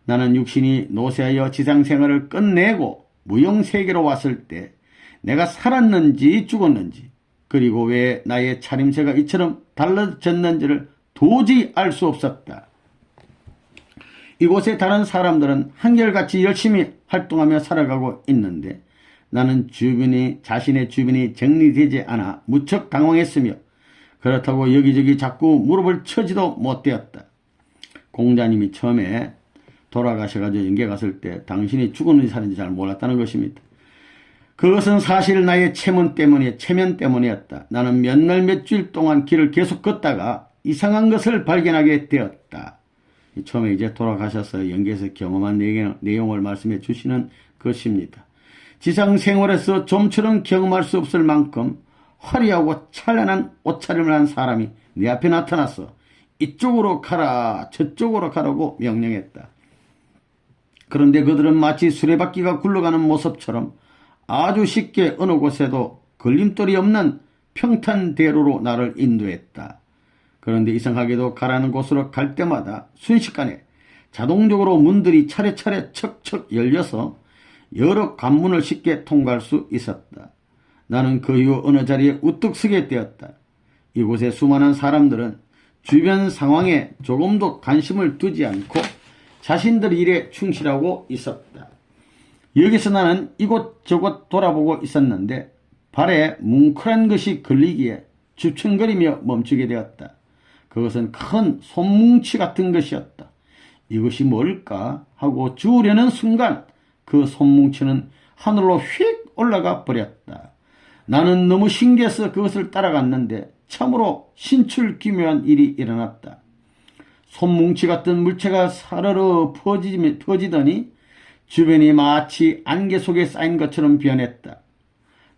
[SPEAKER 1] 나는 육신이 노쇠하여 지상 생활을 끝내고 무용세계로 왔을 때 내가 살았는지 죽었는지 그리고 왜 나의 차림새가 이처럼 달라졌는지를 도저히 알 수 없었다. 이곳에 다른 사람들은 한결같이 열심히 활동하며 살아가고 있는데 나는 자신의 주변이 정리되지 않아 무척 당황했으며 그렇다고 여기저기 자꾸 무릎을 쳐지도 못되었다. 공자님이 처음에 돌아가셔가지고 영계 갔을 때 당신이 죽었는지 살았는지 잘 몰랐다는 것입니다. 그것은 사실 나의 체면 때문이었다. 나는 몇 날 며칠 동안 길을 계속 걷다가 이상한 것을 발견하게 되었다. 처음에 이제 돌아가셔서 연계해서 경험한 내용을 말씀해 주시는 것입니다. 지상 생활에서 좀처럼 경험할 수 없을 만큼 화려하고 찬란한 옷차림을 한 사람이 내 앞에 나타나서 이쪽으로 가라 저쪽으로 가라고 명령했다. 그런데 그들은 마치 수레바퀴가 굴러가는 모습처럼 아주 쉽게 어느 곳에도 걸림돌이 없는 평탄대로로 나를 인도했다. 그런데 이상하게도 가라는 곳으로 갈 때마다 순식간에 자동적으로 문들이 차례차례 척척 열려서 여러 관문을 쉽게 통과할 수 있었다. 나는 그 이후 어느 자리에 우뚝 서게 되었다. 이곳의 수많은 사람들은 주변 상황에 조금도 관심을 두지 않고 자신들 일에 충실하고 있었다. 여기서 나는 이곳저곳 돌아보고 있었는데 발에 뭉클한 것이 걸리기에 주춤거리며 멈추게 되었다. 그것은 큰 손뭉치 같은 것이었다. 이것이 뭘까 하고 주우려는 순간 그 손뭉치는 하늘로 휙 올라가 버렸다. 나는 너무 신기해서 그것을 따라갔는데 참으로 신출기묘한 일이 일어났다. 손뭉치 같은 물체가 사르르 퍼지더니 주변이 마치 안개 속에 쌓인 것처럼 변했다.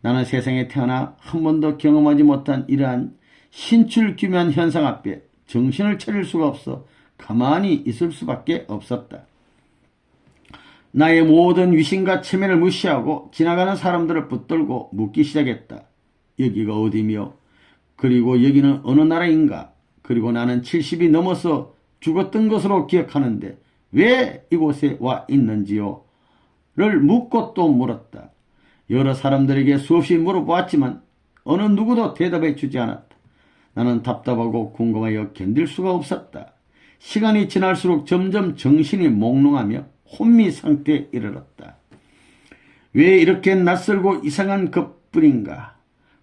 [SPEAKER 1] 나는 세상에 태어나 한 번도 경험하지 못한 이러한 신출기묘한 현상 앞에 정신을 차릴 수가 없어 가만히 있을 수밖에 없었다. 나의 모든 위신과 체면을 무시하고 지나가는 사람들을 붙들고 묻기 시작했다. 여기가 어디며 그리고 여기는 어느 나라인가? 그리고 나는 70이 넘어서 죽었던 것으로 기억하는데 왜 이곳에 와 있는지요? 를 묻고 또 물었다. 여러 사람들에게 수없이 물어보았지만 어느 누구도 대답해 주지 않았다. 나는 답답하고 궁금하여 견딜 수가 없었다. 시간이 지날수록 점점 정신이 몽롱하며 혼미 상태에 이르렀다. 왜 이렇게 낯설고 이상한 것뿐인가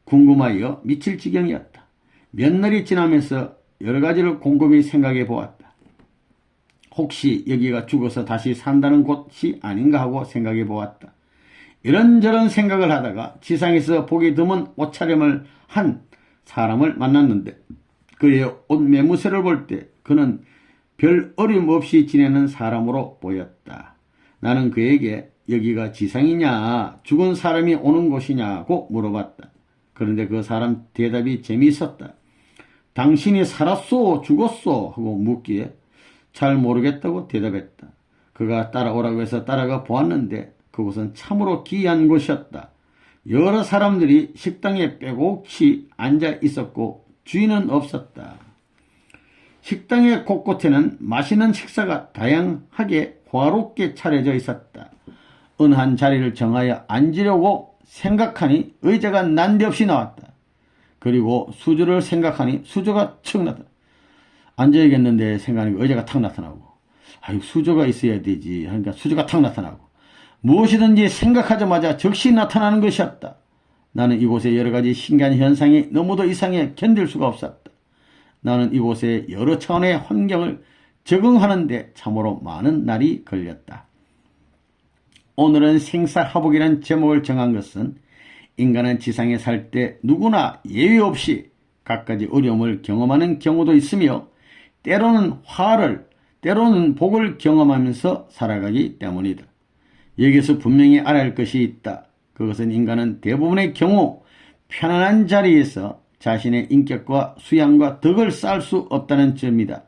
[SPEAKER 1] 궁금하여 미칠 지경이었다. 몇 날이 지나면서 여러 가지를 곰곰이 생각해 보았다. 혹시 여기가 죽어서 다시 산다는 곳이 아닌가 하고 생각해 보았다. 이런저런 생각을 하다가 지상에서 보기 드문 옷차림을 한 사람을 만났는데 그의 옷 매무새를 볼 때 그는 별 어림없이 지내는 사람으로 보였다. 나는 그에게 여기가 지상이냐 죽은 사람이 오는 곳이냐고 물어봤다. 그런데 그 사람 대답이 재미있었다. 당신이 살았소 죽었소 하고 묻기에 잘 모르겠다고 대답했다. 그가 따라오라고 해서 따라가 보았는데 그곳은 참으로 기이한 곳이었다. 여러 사람들이 식당에 빼곡히 앉아 있었고 주인은 없었다. 식당의 곳곳에는 맛있는 식사가 다양하게 화롭게 차려져 있었다. 어느 한 자리를 정하여 앉으려고 생각하니 의자가 난데없이 나왔다. 그리고 수저를 생각하니 수저가 척 나타났다. 앉아야겠는데 생각하니까 의자가 탁 나타나고 아유 수저가 있어야 되지 하니까 수저가 탁 나타나고 무엇이든지 생각하자마자 즉시 나타나는 것이었다. 나는 이곳의 여러 가지 신기한 현상이 너무도 이상해 견딜 수가 없었다. 나는 이곳의 여러 차원의 환경을 적응하는데 참으로 많은 날이 걸렸다. 오늘은 생사화복이라는 제목을 정한 것은 인간은 지상에 살 때 누구나 예외 없이 갖가지 어려움을 경험하는 경우도 있으며 때로는 화를 때로는 복을 경험하면서 살아가기 때문이다. 여기서 분명히 알아야 할 것이 있다. 그것은 인간은 대부분의 경우 편안한 자리에서 자신의 인격과 수양과 덕을 쌓을 수 없다는 점이다.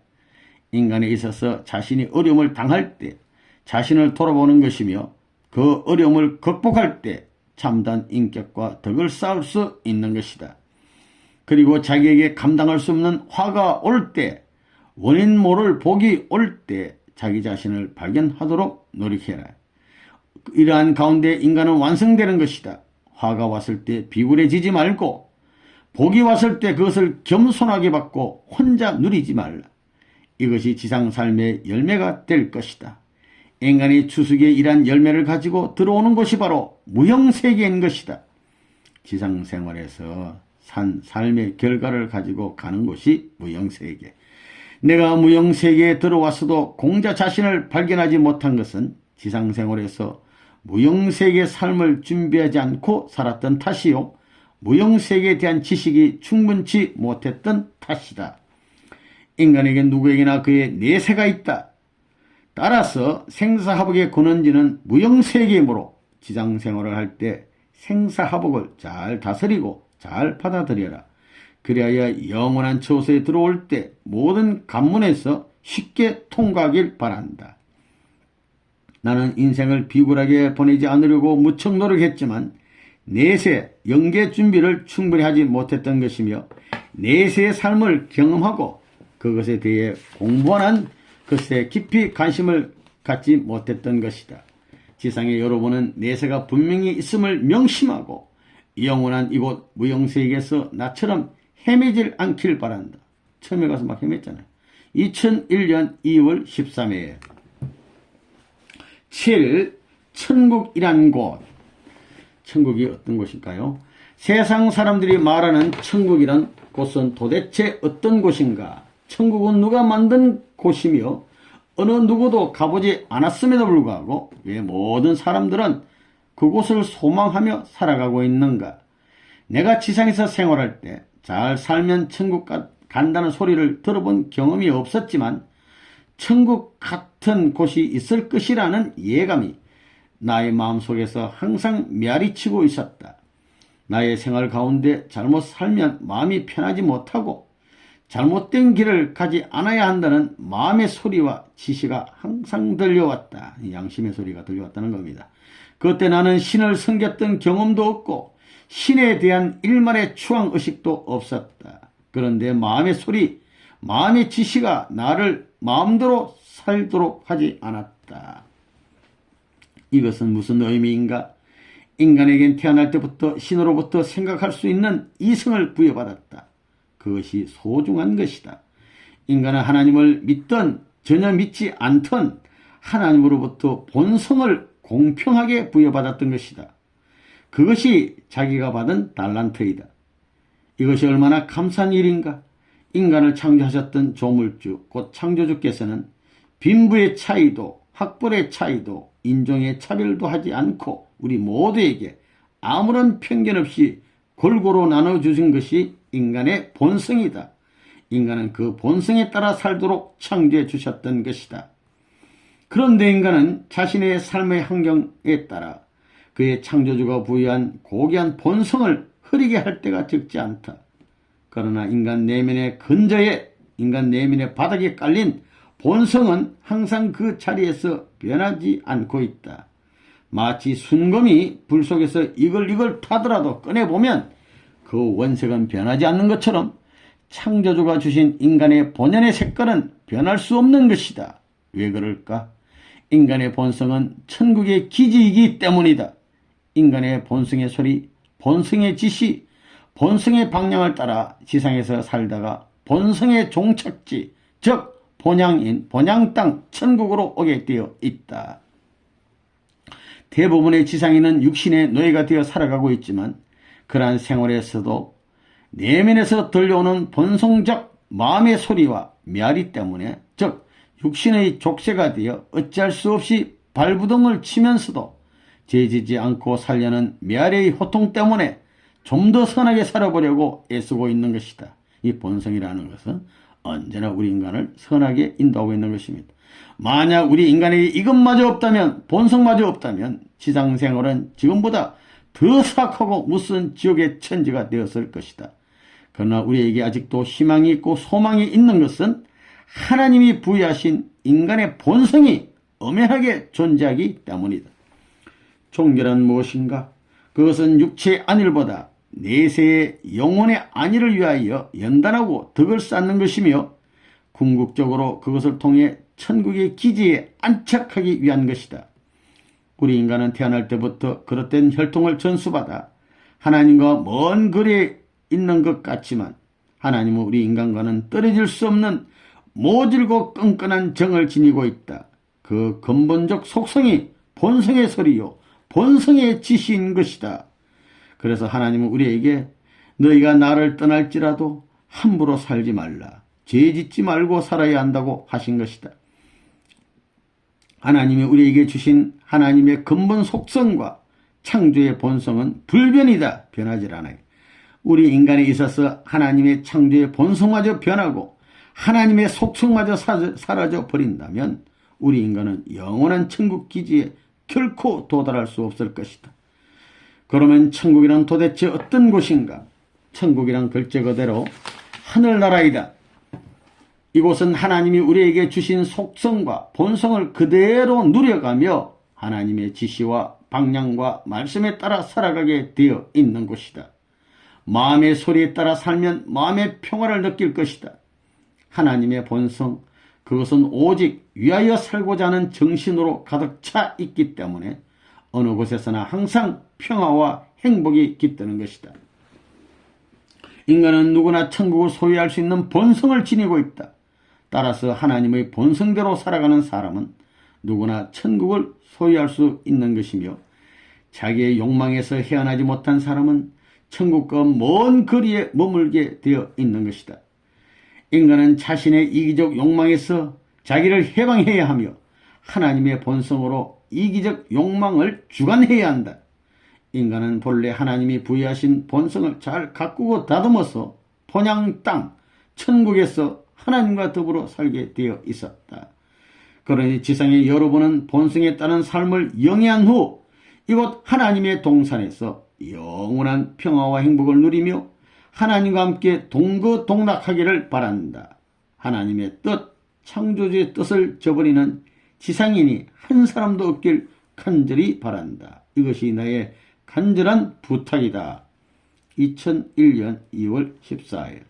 [SPEAKER 1] 인간에 있어서 자신이 어려움을 당할 때 자신을 돌아보는 것이며 그 어려움을 극복할 때 참된 인격과 덕을 쌓을 수 있는 것이다. 그리고 자기에게 감당할 수 없는 화가 올 때, 원인 모를 복이 올 때 자기 자신을 발견하도록 노력해라. 이러한 가운데 인간은 완성되는 것이다. 화가 왔을 때 비굴해지지 말고 복이 왔을 때 그것을 겸손하게 받고 혼자 누리지 말라. 이것이 지상 삶의 열매가 될 것이다. 인간이 추수기에 이러한 열매를 가지고 들어오는 것이 바로 무형세계인 것이다. 지상 생활에서 산 삶의 결과를 가지고 가는 곳이 무형세계. 내가 무형세계에 들어왔어도 공자 자신을 발견하지 못한 것은 지상 생활에서 무형세계의 삶을 준비하지 않고 살았던 탓이요, 무형세계에 대한 지식이 충분치 못했던 탓이다. 인간에게 누구에게나 그의 내세가 있다. 따라서 생사화복의 근원지는 무형세계이므로 지상생활을 할 때 생사화복을 잘 다스리고 잘 받아들여라. 그리하여 영원한 처소에 들어올 때 모든 관문에서 쉽게 통과하길 바란다. 나는 인생을 비굴하게 보내지 않으려고 무척 노력했지만 내세 영계 준비를 충분히 하지 못했던 것이며 내세의 삶을 경험하고 그것에 대해 공부하는 것에 깊이 관심을 갖지 못했던 것이다. 지상의 여러분은 내세가 분명히 있음을 명심하고 영원한 이곳 무형세계에서 나처럼 헤매질 않길 바란다. 처음에 가서 막 헤맸잖아요. 2001년 2월 13일 7. 천국이란 곳. 천국이 어떤 곳일까요? 세상 사람들이 말하는 천국이란 곳은 도대체 어떤 곳인가? 천국은 누가 만든 곳이며 어느 누구도 가보지 않았음에도 불구하고 왜 모든 사람들은 그곳을 소망하며 살아가고 있는가? 내가 지상에서 생활할 때 잘 살면 천국 간다는 소리를 들어본 경험이 없었지만 천국 같은 곳이 있을 것이라는 예감이 나의 마음속에서 항상 메아리치고 있었다. 나의 생활 가운데 잘못 살면 마음이 편하지 못하고 잘못된 길을 가지 않아야 한다는 마음의 소리와 지시가 항상 들려왔다. 양심의 소리가 들려왔다는 겁니다. 그때 나는 신을 섬겼던 경험도 없고 신에 대한 일말의 추앙의식도 없었다. 그런데 마음의 소리, 마음의 지시가 나를 마음대로 살도록 하지 않았다. 이것은 무슨 의미인가? 인간에겐 태어날 때부터 신으로부터 생각할 수 있는 이성을 부여받았다. 그것이 소중한 것이다. 인간은 하나님을 믿든 전혀 믿지 않든 하나님으로부터 본성을 공평하게 부여받았던 것이다. 그것이 자기가 받은 달란트이다. 이것이 얼마나 감사한 일인가? 인간을 창조하셨던 조물주, 곧 창조주께서는 빈부의 차이도 학벌의 차이도 인종의 차별도 하지 않고 우리 모두에게 아무런 편견 없이 골고루 나눠주신 것이 인간의 본성이다. 인간은 그 본성에 따라 살도록 창조해 주셨던 것이다. 그런데 인간은 자신의 삶의 환경에 따라 그의 창조주가 부여한 고귀한 본성을 흐리게 할 때가 적지 않다. 그러나 인간 내면의 근저에, 인간 내면의 바닥에 깔린 본성은 항상 그 자리에서 변하지 않고 있다. 마치 순검이 불 속에서 이글이글 타더라도 꺼내보면 그 원색은 변하지 않는 것처럼 창조주가 주신 인간의 본연의 색깔은 변할 수 없는 것이다. 왜 그럴까? 인간의 본성은 천국의 기지이기 때문이다. 인간의 본성의 소리, 본성의 지시, 본성의 방향을 따라 지상에서 살다가 본성의 종착지, 즉 본향인, 본향 땅, 천국으로 오게 되어 있다. 대부분의 지상인은 육신의 노예가 되어 살아가고 있지만 그러한 생활에서도 내면에서 들려오는 본성적 마음의 소리와 메아리 때문에, 즉 육신의 족쇄가 되어 어찌할 수 없이 발부동을 치면서도 죄지지 않고 살려는 메아리의 호통 때문에 좀 더 선하게 살아보려고 애쓰고 있는 것이다. 이 본성이라는 것은 언제나 우리 인간을 선하게 인도하고 있는 것입니다. 만약 우리 인간에게 이것마저 없다면, 본성마저 없다면 지상생활은 지금보다 더 사악하고 무슨 지옥의 천지가 되었을 것이다. 그러나 우리에게 아직도 희망이 있고 소망이 있는 것은 하나님이 부여하신 인간의 본성이 엄연하게 존재하기 때문이다. 종교란 무엇인가? 그것은 육체의 안일보다 내세의 영혼의 안위를 위하여 연단하고 덕을 쌓는 것이며 궁극적으로 그것을 통해 천국의 기지에 안착하기 위한 것이다. 우리 인간은 태어날 때부터 그릇된 혈통을 전수받아 하나님과 먼 거리에 있는 것 같지만 하나님은 우리 인간과는 떨어질 수 없는 모질고 끈끈한 정을 지니고 있다. 그 근본적 속성이 본성의 소리요, 본성의 지시인 것이다. 그래서 하나님은 우리에게 너희가 나를 떠날지라도 함부로 살지 말라, 죄짓지 말고 살아야 한다고 하신 것이다. 하나님이 우리에게 주신 하나님의 근본 속성과 창조의 본성은 불변이다. 변하지 않아요. 우리 인간에 있어서 하나님의 창조의 본성마저 변하고 하나님의 속성마저 사라져 버린다면 우리 인간은 영원한 천국 기지에 결코 도달할 수 없을 것이다. 그러면 천국이란 도대체 어떤 곳인가? 천국이란 글자 그대로 하늘나라이다. 이곳은 하나님이 우리에게 주신 속성과 본성을 그대로 누려가며 하나님의 지시와 방향과 말씀에 따라 살아가게 되어 있는 곳이다. 마음의 소리에 따라 살면 마음의 평화를 느낄 것이다. 하나님의 본성, 그것은 오직 위하여 살고자 하는 정신으로 가득 차 있기 때문에 어느 곳에서나 항상 평화와 행복이 깃드는 것이다. 인간은 누구나 천국을 소유할 수 있는 본성을 지니고 있다. 따라서 하나님의 본성대로 살아가는 사람은 누구나 천국을 소유할 수 있는 것이며 자기의 욕망에서 헤어나지 못한 사람은 천국과 먼 거리에 머물게 되어 있는 것이다. 인간은 자신의 이기적 욕망에서 자기를 해방해야 하며 하나님의 본성으로 이기적 욕망을 주관해야 한다. 인간은 본래 하나님이 부여하신 본성을 잘 가꾸고 다듬어서 본향 땅 천국에서 하나님과 더불어 살게 되어 있었다. 그러니 지상의 여러분은 본성에 따른 삶을 영위한 후 이곳 하나님의 동산에서 영원한 평화와 행복을 누리며 하나님과 함께 동거동락하기를 바란다. 하나님의 뜻, 창조주의 뜻을 저버리는 지상인이 한 사람도 없길 간절히 바란다. 이것이 나의 간절한 부탁이다. 2001년 2월 14일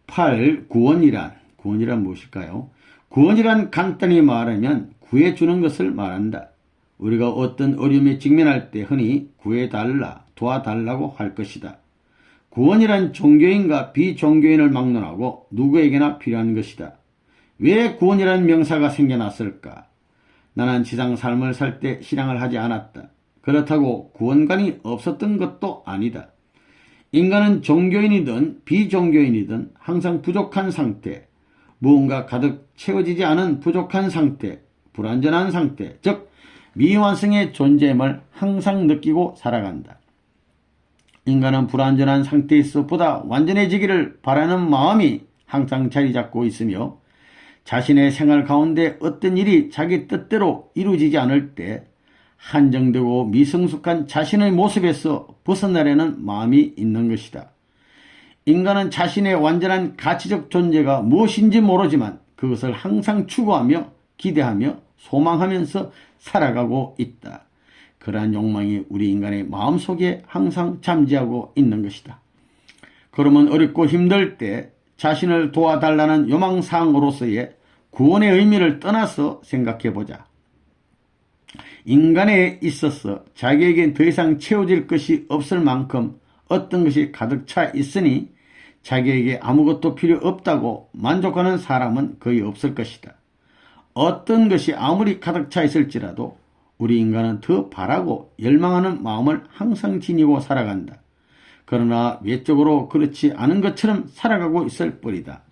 [SPEAKER 1] 8. 구원이란 무엇일까요? 구원이란 간단히 말하면 구해주는 것을 말한다. 우리가 어떤 어려움에 직면할 때 흔히 구해달라, 도와달라고 할 것이다. 구원이란 종교인과 비종교인을 막론하고 누구에게나 필요한 것이다. 왜 구원이라는 명사가 생겨났을까? 나는 지상 삶을 살 때 신앙을 하지 않았다. 그렇다고 구원관이 없었던 것도 아니다. 인간은 종교인이든 비종교인이든 항상 부족한 상태, 무언가 가득 채워지지 않은 부족한 상태, 불완전한 상태, 즉 미완성의 존재임을 항상 느끼고 살아간다. 인간은 불완전한 상태에서 보다 완전해지기를 바라는 마음이 항상 자리 잡고 있으며 자신의 생활 가운데 어떤 일이 자기 뜻대로 이루어지지 않을 때 한정되고 미성숙한 자신의 모습에서 벗어나려는 마음이 있는 것이다. 인간은 자신의 완전한 가치적 존재가 무엇인지 모르지만 그것을 항상 추구하며 기대하며 소망하면서 살아가고 있다. 그러한 욕망이 우리 인간의 마음속에 항상 잠재하고 있는 것이다. 그러면 어렵고 힘들 때 자신을 도와달라는 요망사항으로서의 구원의 의미를 떠나서 생각해보자. 인간에 있어서 자기에겐 더 이상 채워질 것이 없을 만큼 어떤 것이 가득 차 있으니 자기에게 아무것도 필요 없다고 만족하는 사람은 거의 없을 것이다. 어떤 것이 아무리 가득 차 있을지라도 우리 인간은 더 바라고 열망하는 마음을 항상 지니고 살아간다. 그러나 외적으로 그렇지 않은 것처럼 살아가고 있을 뿐이다.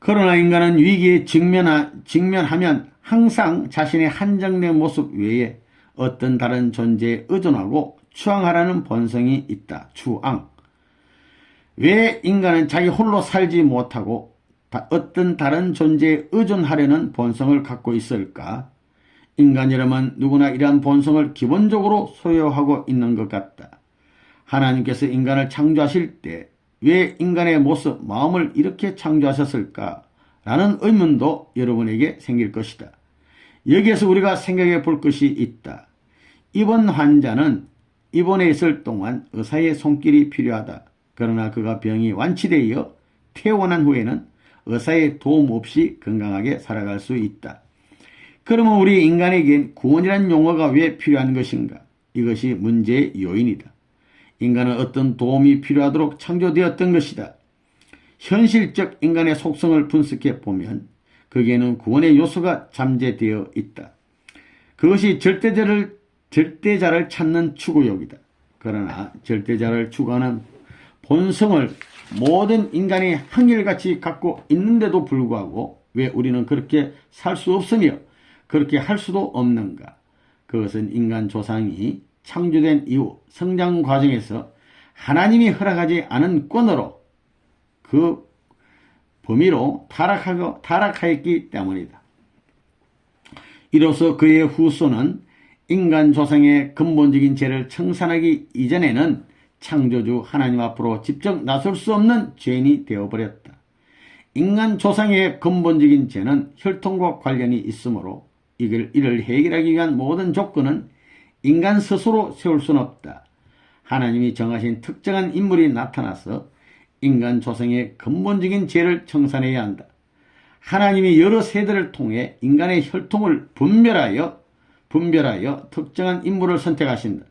[SPEAKER 1] 그러나 인간은 위기에 직면하면 항상 자신의 한정된 모습 외에 어떤 다른 존재에 의존하고 추앙하라는 본성이 있다. 추앙. 왜 인간은 자기 홀로 살지 못하고 어떤 다른 존재에 의존하려는 본성을 갖고 있을까? 인간이라면 누구나 이러한 본성을 기본적으로 소유하고 있는 것 같다. 하나님께서 인간을 창조하실 때 왜 인간의 모습, 마음을 이렇게 창조하셨을까? 라는 의문도 여러분에게 생길 것이다. 여기에서 우리가 생각해 볼 것이 있다. 입원 환자는 입원해 있을 동안 의사의 손길이 필요하다. 그러나 그가 병이 완치되어 퇴원한 후에는 의사의 도움 없이 건강하게 살아갈 수 있다. 그러면 우리 인간에겐 구원이라는 용어가 왜 필요한 것인가? 이것이 문제의 요인이다. 인간은 어떤 도움이 필요하도록 창조되었던 것이다. 현실적 인간의 속성을 분석해 보면 거기에는 구원의 요소가 잠재되어 있다. 그것이 절대자를 찾는 추구욕이다. 그러나 절대자를 추구하는 본성을 모든 인간이 한결같이 갖고 있는데도 불구하고 왜 우리는 그렇게 살 수 없으며 그렇게 할 수도 없는가? 그것은 인간 조상이 창조된 이후 성장 과정에서 하나님이 허락하지 않은 권으로 그 범위로 타락하였기 때문이다. 이로써 그의 후손은 인간 조상의 근본적인 죄를 청산하기 이전에는 창조주 하나님 앞으로 직접 나설 수 없는 죄인이 되어버렸다. 인간 조상의 근본적인 죄는 혈통과 관련이 있으므로 이를 해결하기 위한 모든 조건은 인간 스스로 세울 수는 없다. 하나님이 정하신 특정한 인물이 나타나서 인간 조상의 근본적인 죄를 청산해야 한다. 하나님이 여러 세대를 통해 인간의 혈통을 분별하여 특정한 인물을 선택하신다.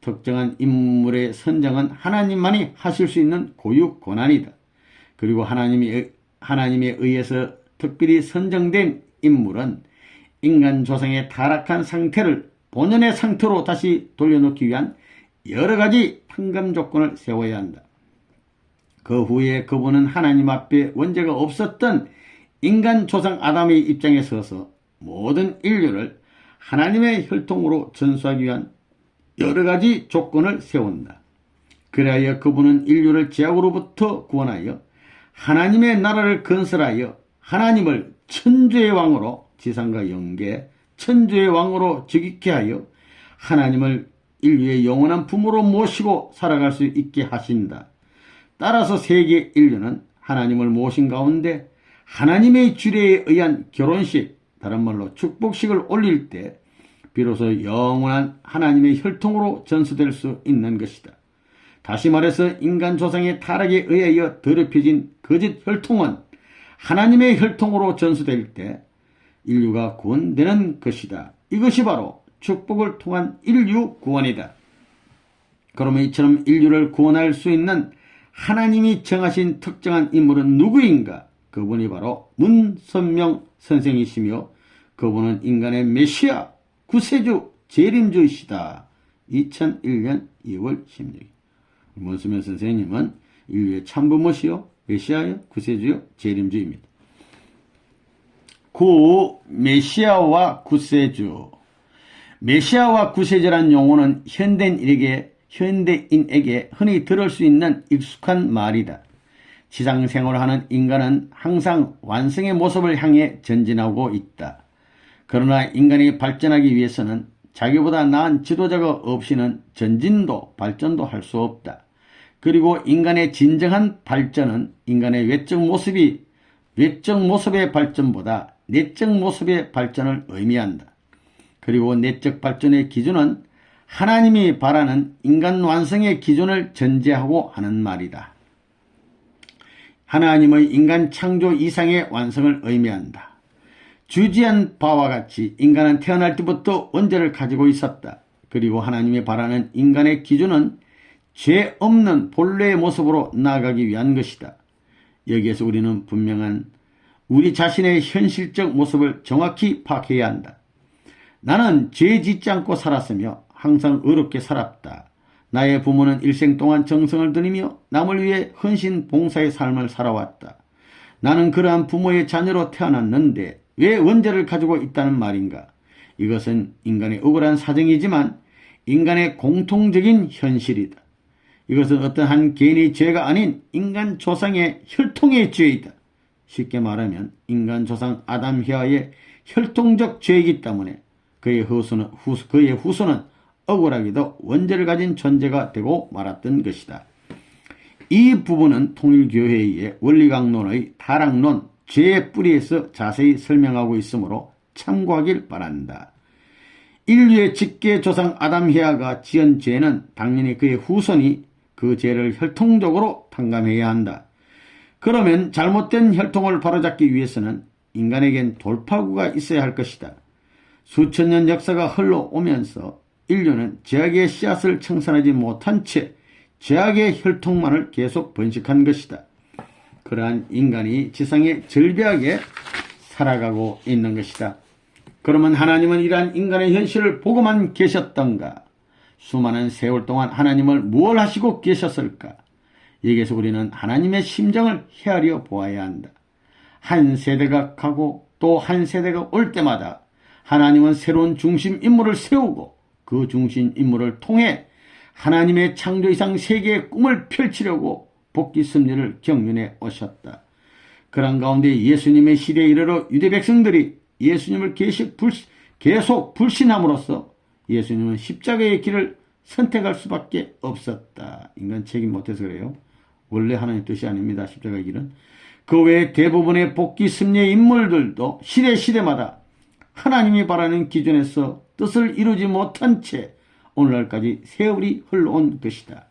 [SPEAKER 1] 특정한 인물의 선정은 하나님만이 하실 수 있는 고유 권한이다. 그리고 하나님에 의해서 특별히 선정된 인물은 인간 조상의 타락한 상태를 본연의 상태로 다시 돌려놓기 위한 여러 가지 판금 조건을 세워야 한다. 그 후에 그분은 하나님 앞에 원죄가 없었던 인간 조상 아담의 입장에 서서 모든 인류를 하나님의 혈통으로 전수하기 위한 여러 가지 조건을 세운다. 그리하여 그분은 인류를 죄악으로부터 구원하여 하나님의 나라를 건설하여 하나님을 천주의 왕으로 지상과 영계 천주의 왕으로 즉위케 하여 하나님을 인류의 영원한 부모로 모시고 살아갈 수 있게 하신다. 따라서 세계 인류는 하나님을 모신 가운데 하나님의 주례에 의한 결혼식, 다른 말로 축복식을 올릴 때 비로소 영원한 하나님의 혈통으로 전수될 수 있는 것이다. 다시 말해서 인간 조상의 타락에 의하여 더럽혀진 거짓 혈통은 하나님의 혈통으로 전수될 때 인류가 구원되는 것이다. 이것이 바로 축복을 통한 인류 구원이다. 그러면 이처럼 인류를 구원할 수 있는 하나님이 정하신 특정한 인물은 누구인가? 그분이 바로 문선명 선생이시며 그분은 인간의 메시아, 구세주, 재림주이시다. 2001년 2월 16일. 문선명 선생님은 인류의 참부모시요, 메시아요, 구세주요, 재림주입니다. 메시아와 구세주. 메시아와 구세주란 용어는 현대인에게 흔히 들을 수 있는 익숙한 말이다. 지상 생활을 하는 인간은 항상 완성의 모습을 향해 전진하고 있다. 그러나 인간이 발전하기 위해서는 자기보다 나은 지도자가 없이는 전진도 발전도 할 수 없다. 그리고 인간의 진정한 발전은 인간의 외적 모습의 발전보다 내적 모습의 발전을 의미한다. 그리고 내적 발전의 기준은 하나님이 바라는 인간 완성의 기준을 전제하고 하는 말이다. 하나님의 인간 창조 이상의 완성을 의미한다. 주지한 바와 같이 인간은 태어날 때부터 원죄를 가지고 있었다. 그리고 하나님이 바라는 인간의 기준은 죄 없는 본래의 모습으로 나아가기 위한 것이다. 여기에서 우리는 분명한 우리 자신의 현실적 모습을 정확히 파악해야 한다. 나는 죄 짓지 않고 살았으며 항상 의롭게 살았다. 나의 부모는 일생 동안 정성을 들이며 남을 위해 헌신 봉사의 삶을 살아왔다. 나는 그러한 부모의 자녀로 태어났는데 왜 원죄를 가지고 있다는 말인가? 이것은 인간의 억울한 사정이지만 인간의 공통적인 현실이다. 이것은 어떤 한 개인의 죄가 아닌 인간 조상의 혈통의 죄이다. 쉽게 말하면 인간 조상 아담 헤아의 혈통적 죄이기 때문에 그의 후손은 억울하게도 원죄를 가진 존재가 되고 말았던 것이다. 이 부분은 통일교회의 원리강론의 타락론 죄의 뿌리에서 자세히 설명하고 있으므로 참고하길 바란다. 인류의 직계 조상 아담 헤아가 지은 죄는 당연히 그의 후손이 그 죄를 혈통적으로 탕감해야 한다. 그러면 잘못된 혈통을 바로잡기 위해서는 인간에겐 돌파구가 있어야 할 것이다. 수천 년 역사가 흘러오면서 인류는 죄악의 씨앗을 청산하지 못한 채 죄악의 혈통만을 계속 번식한 것이다. 그러한 인간이 지상의 절벽에 살아가고 있는 것이다. 그러면 하나님은 이러한 인간의 현실을 보고만 계셨던가? 수많은 세월 동안 하나님을 무엇 하시고 계셨을까? 여기에서 우리는 하나님의 심정을 헤아려 보아야 한다. 한 세대가 가고 또 한 세대가 올 때마다 하나님은 새로운 중심 인물을 세우고 그 중심 인물을 통해 하나님의 창조 이상 세계의 꿈을 펼치려고 복귀 섭리를 경륜해 오셨다. 그런 가운데 예수님의 시대에 이르러 유대 백성들이 예수님을 계속 불신함으로써 예수님은 십자가의 길을 선택할 수밖에 없었다. 인간 책임 못해서 그래요. 원래 하나님 뜻이 아닙니다. 십자가의 길은. 그 외에 대부분의 복귀 섭리의 인물들도 시대마다 하나님이 바라는 기준에서 뜻을 이루지 못한 채 오늘날까지 세월이 흘러온 것이다.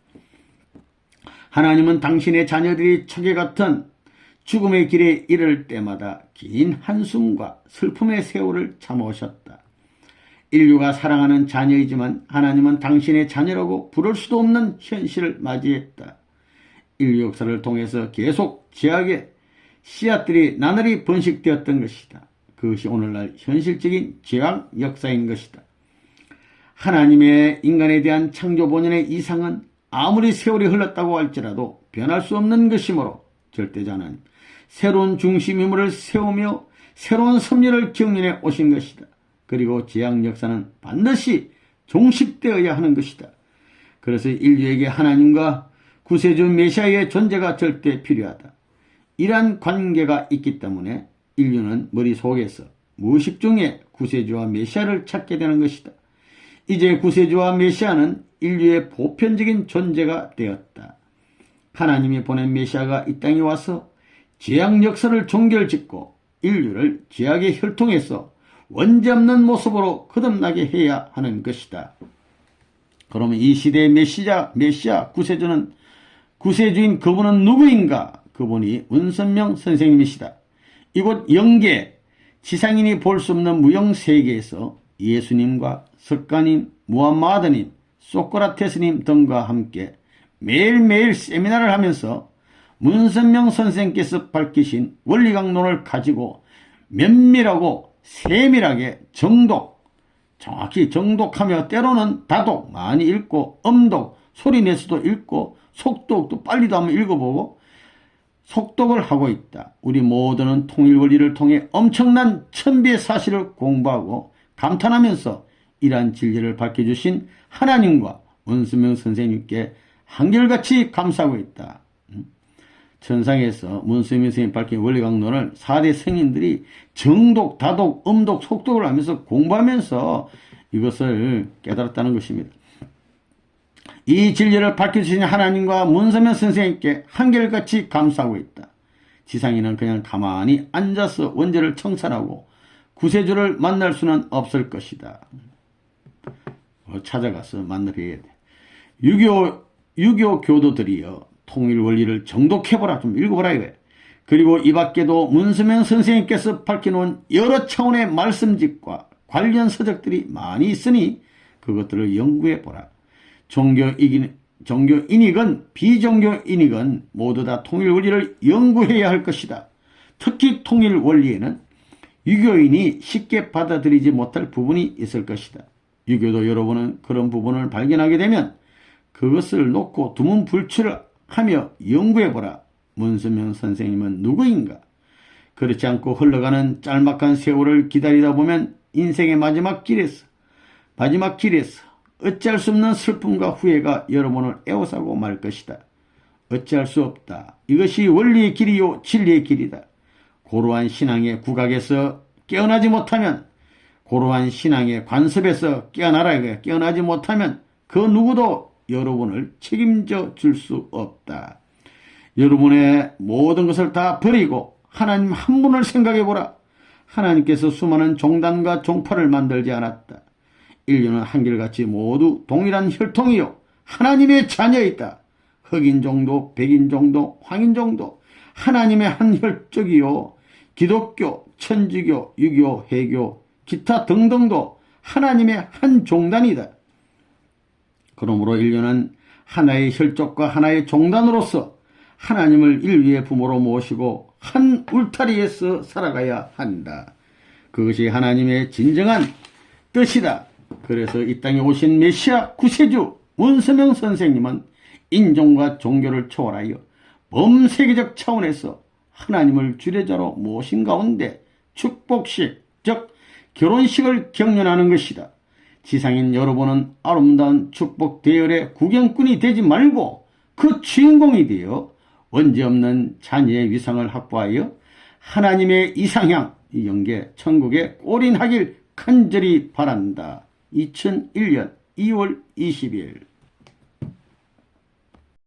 [SPEAKER 1] 하나님은 당신의 자녀들이 척에 같은 죽음의 길에 이를 때마다 긴 한숨과 슬픔의 세월을 참아오셨다. 인류가 사랑하는 자녀이지만 하나님은 당신의 자녀라고 부를 수도 없는 현실을 맞이했다. 인류 역사를 통해서 계속 죄악의 씨앗들이 나날이 번식되었던 것이다. 그것이 오늘날 현실적인 죄악 역사인 것이다. 하나님의 인간에 대한 창조 본연의 이상은 아무리 세월이 흘렀다고 할지라도 변할 수 없는 것이므로 절대자 하나님, 새로운 중심 인물을 세우며 새로운 섭리를 경륜해 오신 것이다. 그리고 죄악 역사는 반드시 종식되어야 하는 것이다. 그래서 인류에게 하나님과 구세주 메시아의 존재가 절대 필요하다. 이러한 관계가 있기 때문에 인류는 머릿속에서 무의식 중에 구세주와 메시아를 찾게 되는 것이다. 이제 구세주와 메시아는 인류의 보편적인 존재가 되었다. 하나님이 보낸 메시아가 이 땅에 와서 죄악 역사를 종결짓고 인류를 죄악의 혈통에서 원죄없는 모습으로 거듭나게 해야 하는 것이다. 그러면 이 시대의 메시아 구세주는 구세주인 그분은 누구인가? 그분이 문선명 선생님이시다. 이곳 영계 지상인이 볼 수 없는 무형세계에서 예수님과 석가님, 무함마드님, 소크라테스님 등과 함께 매일매일 세미나를 하면서 문선명 선생께서 밝히신 원리강론을 가지고 면밀하고 세밀하게 정확히 정독하며 때로는 다독 많이 읽고 음독 소리 내서도 읽고 속독도 빨리도 한번 읽어보고 속독을 하고 있다. 우리 모두는 통일 원리를 통해 엄청난 천비의 사실을 공부하고 감탄하면서 이러한 진리를 밝혀주신 하나님과 문선명 선생님께 한결같이 감사하고 있다. 천상에서 문선명 선생님이 밝힌 원리강론을 4대 성인들이 정독, 다독, 음독, 속독을 하면서 공부하면서 이것을 깨달았다는 것입니다. 이 진리를 밝혀주신 하나님과 문선명 선생님께 한결같이 감사하고 있다. 지상인은 그냥 가만히 앉아서 원죄를 청산하고 구세주를 만날 수는 없을 것이다. 찾아가서 만나봐야 돼. 유교 교도들이여 통일 원리를 정독해보라, 좀 읽어보라 이거야. 그리고 이 밖에도 문선명 선생님께서 밝혀놓은 여러 차원의 말씀집과 관련 서적들이 많이 있으니 그것들을 연구해보라. 종교인이건 비종교인이건 모두 다 통일 원리를 연구해야 할 것이다. 특히 통일 원리에는 유교인이 쉽게 받아들이지 못할 부분이 있을 것이다. 유교도 여러분은 그런 부분을 발견하게 되면 그것을 놓고 두문불출을 하며 연구해보라. 문선명 선생님은 누구인가? 그렇지 않고 흘러가는 짤막한 세월을 기다리다 보면 인생의 마지막 길에서 어찌할 수 없는 슬픔과 후회가 여러분을 애워싸고 말 것이다. 어찌할 수 없다. 이것이 원리의 길이요 진리의 길이다. 고루한 신앙의 국악에서 깨어나지 못하면, 고루한 신앙의 관습에서 깨어나라 이거야. 깨어나지 못하면 그 누구도 여러분을 책임져 줄 수 없다. 여러분의 모든 것을 다 버리고 하나님 한 분을 생각해보라. 하나님께서 수많은 종단과 종파를 만들지 않았다. 인류는 한결같이 모두 동일한 혈통이요 하나님의 자녀이다. 흑인종도 백인종도 황인종도 하나님의 한 혈족이요 기독교, 천주교, 유교, 해교, 기타 등등도 하나님의 한 종단이다. 그러므로 인류는 하나의 혈족과 하나의 종단으로서 하나님을 인류의 부모로 모시고 한 울타리에서 살아가야 한다. 그것이 하나님의 진정한 뜻이다. 그래서 이 땅에 오신 메시아 구세주 문선명 선생님은 인종과 종교를 초월하여 범세계적 차원에서 하나님을 주례자로 모신 가운데 축복식, 즉 결혼식을 경연하는 것이다. 지상인 여러분은 아름다운 축복 대열의 구경꾼이 되지 말고 그 주인공이 되어 원죄없는 자녀의 위상을 확보하여 하나님의 이상향 영계 천국에 올인하길 간절히 바란다. 2001년 2월 20일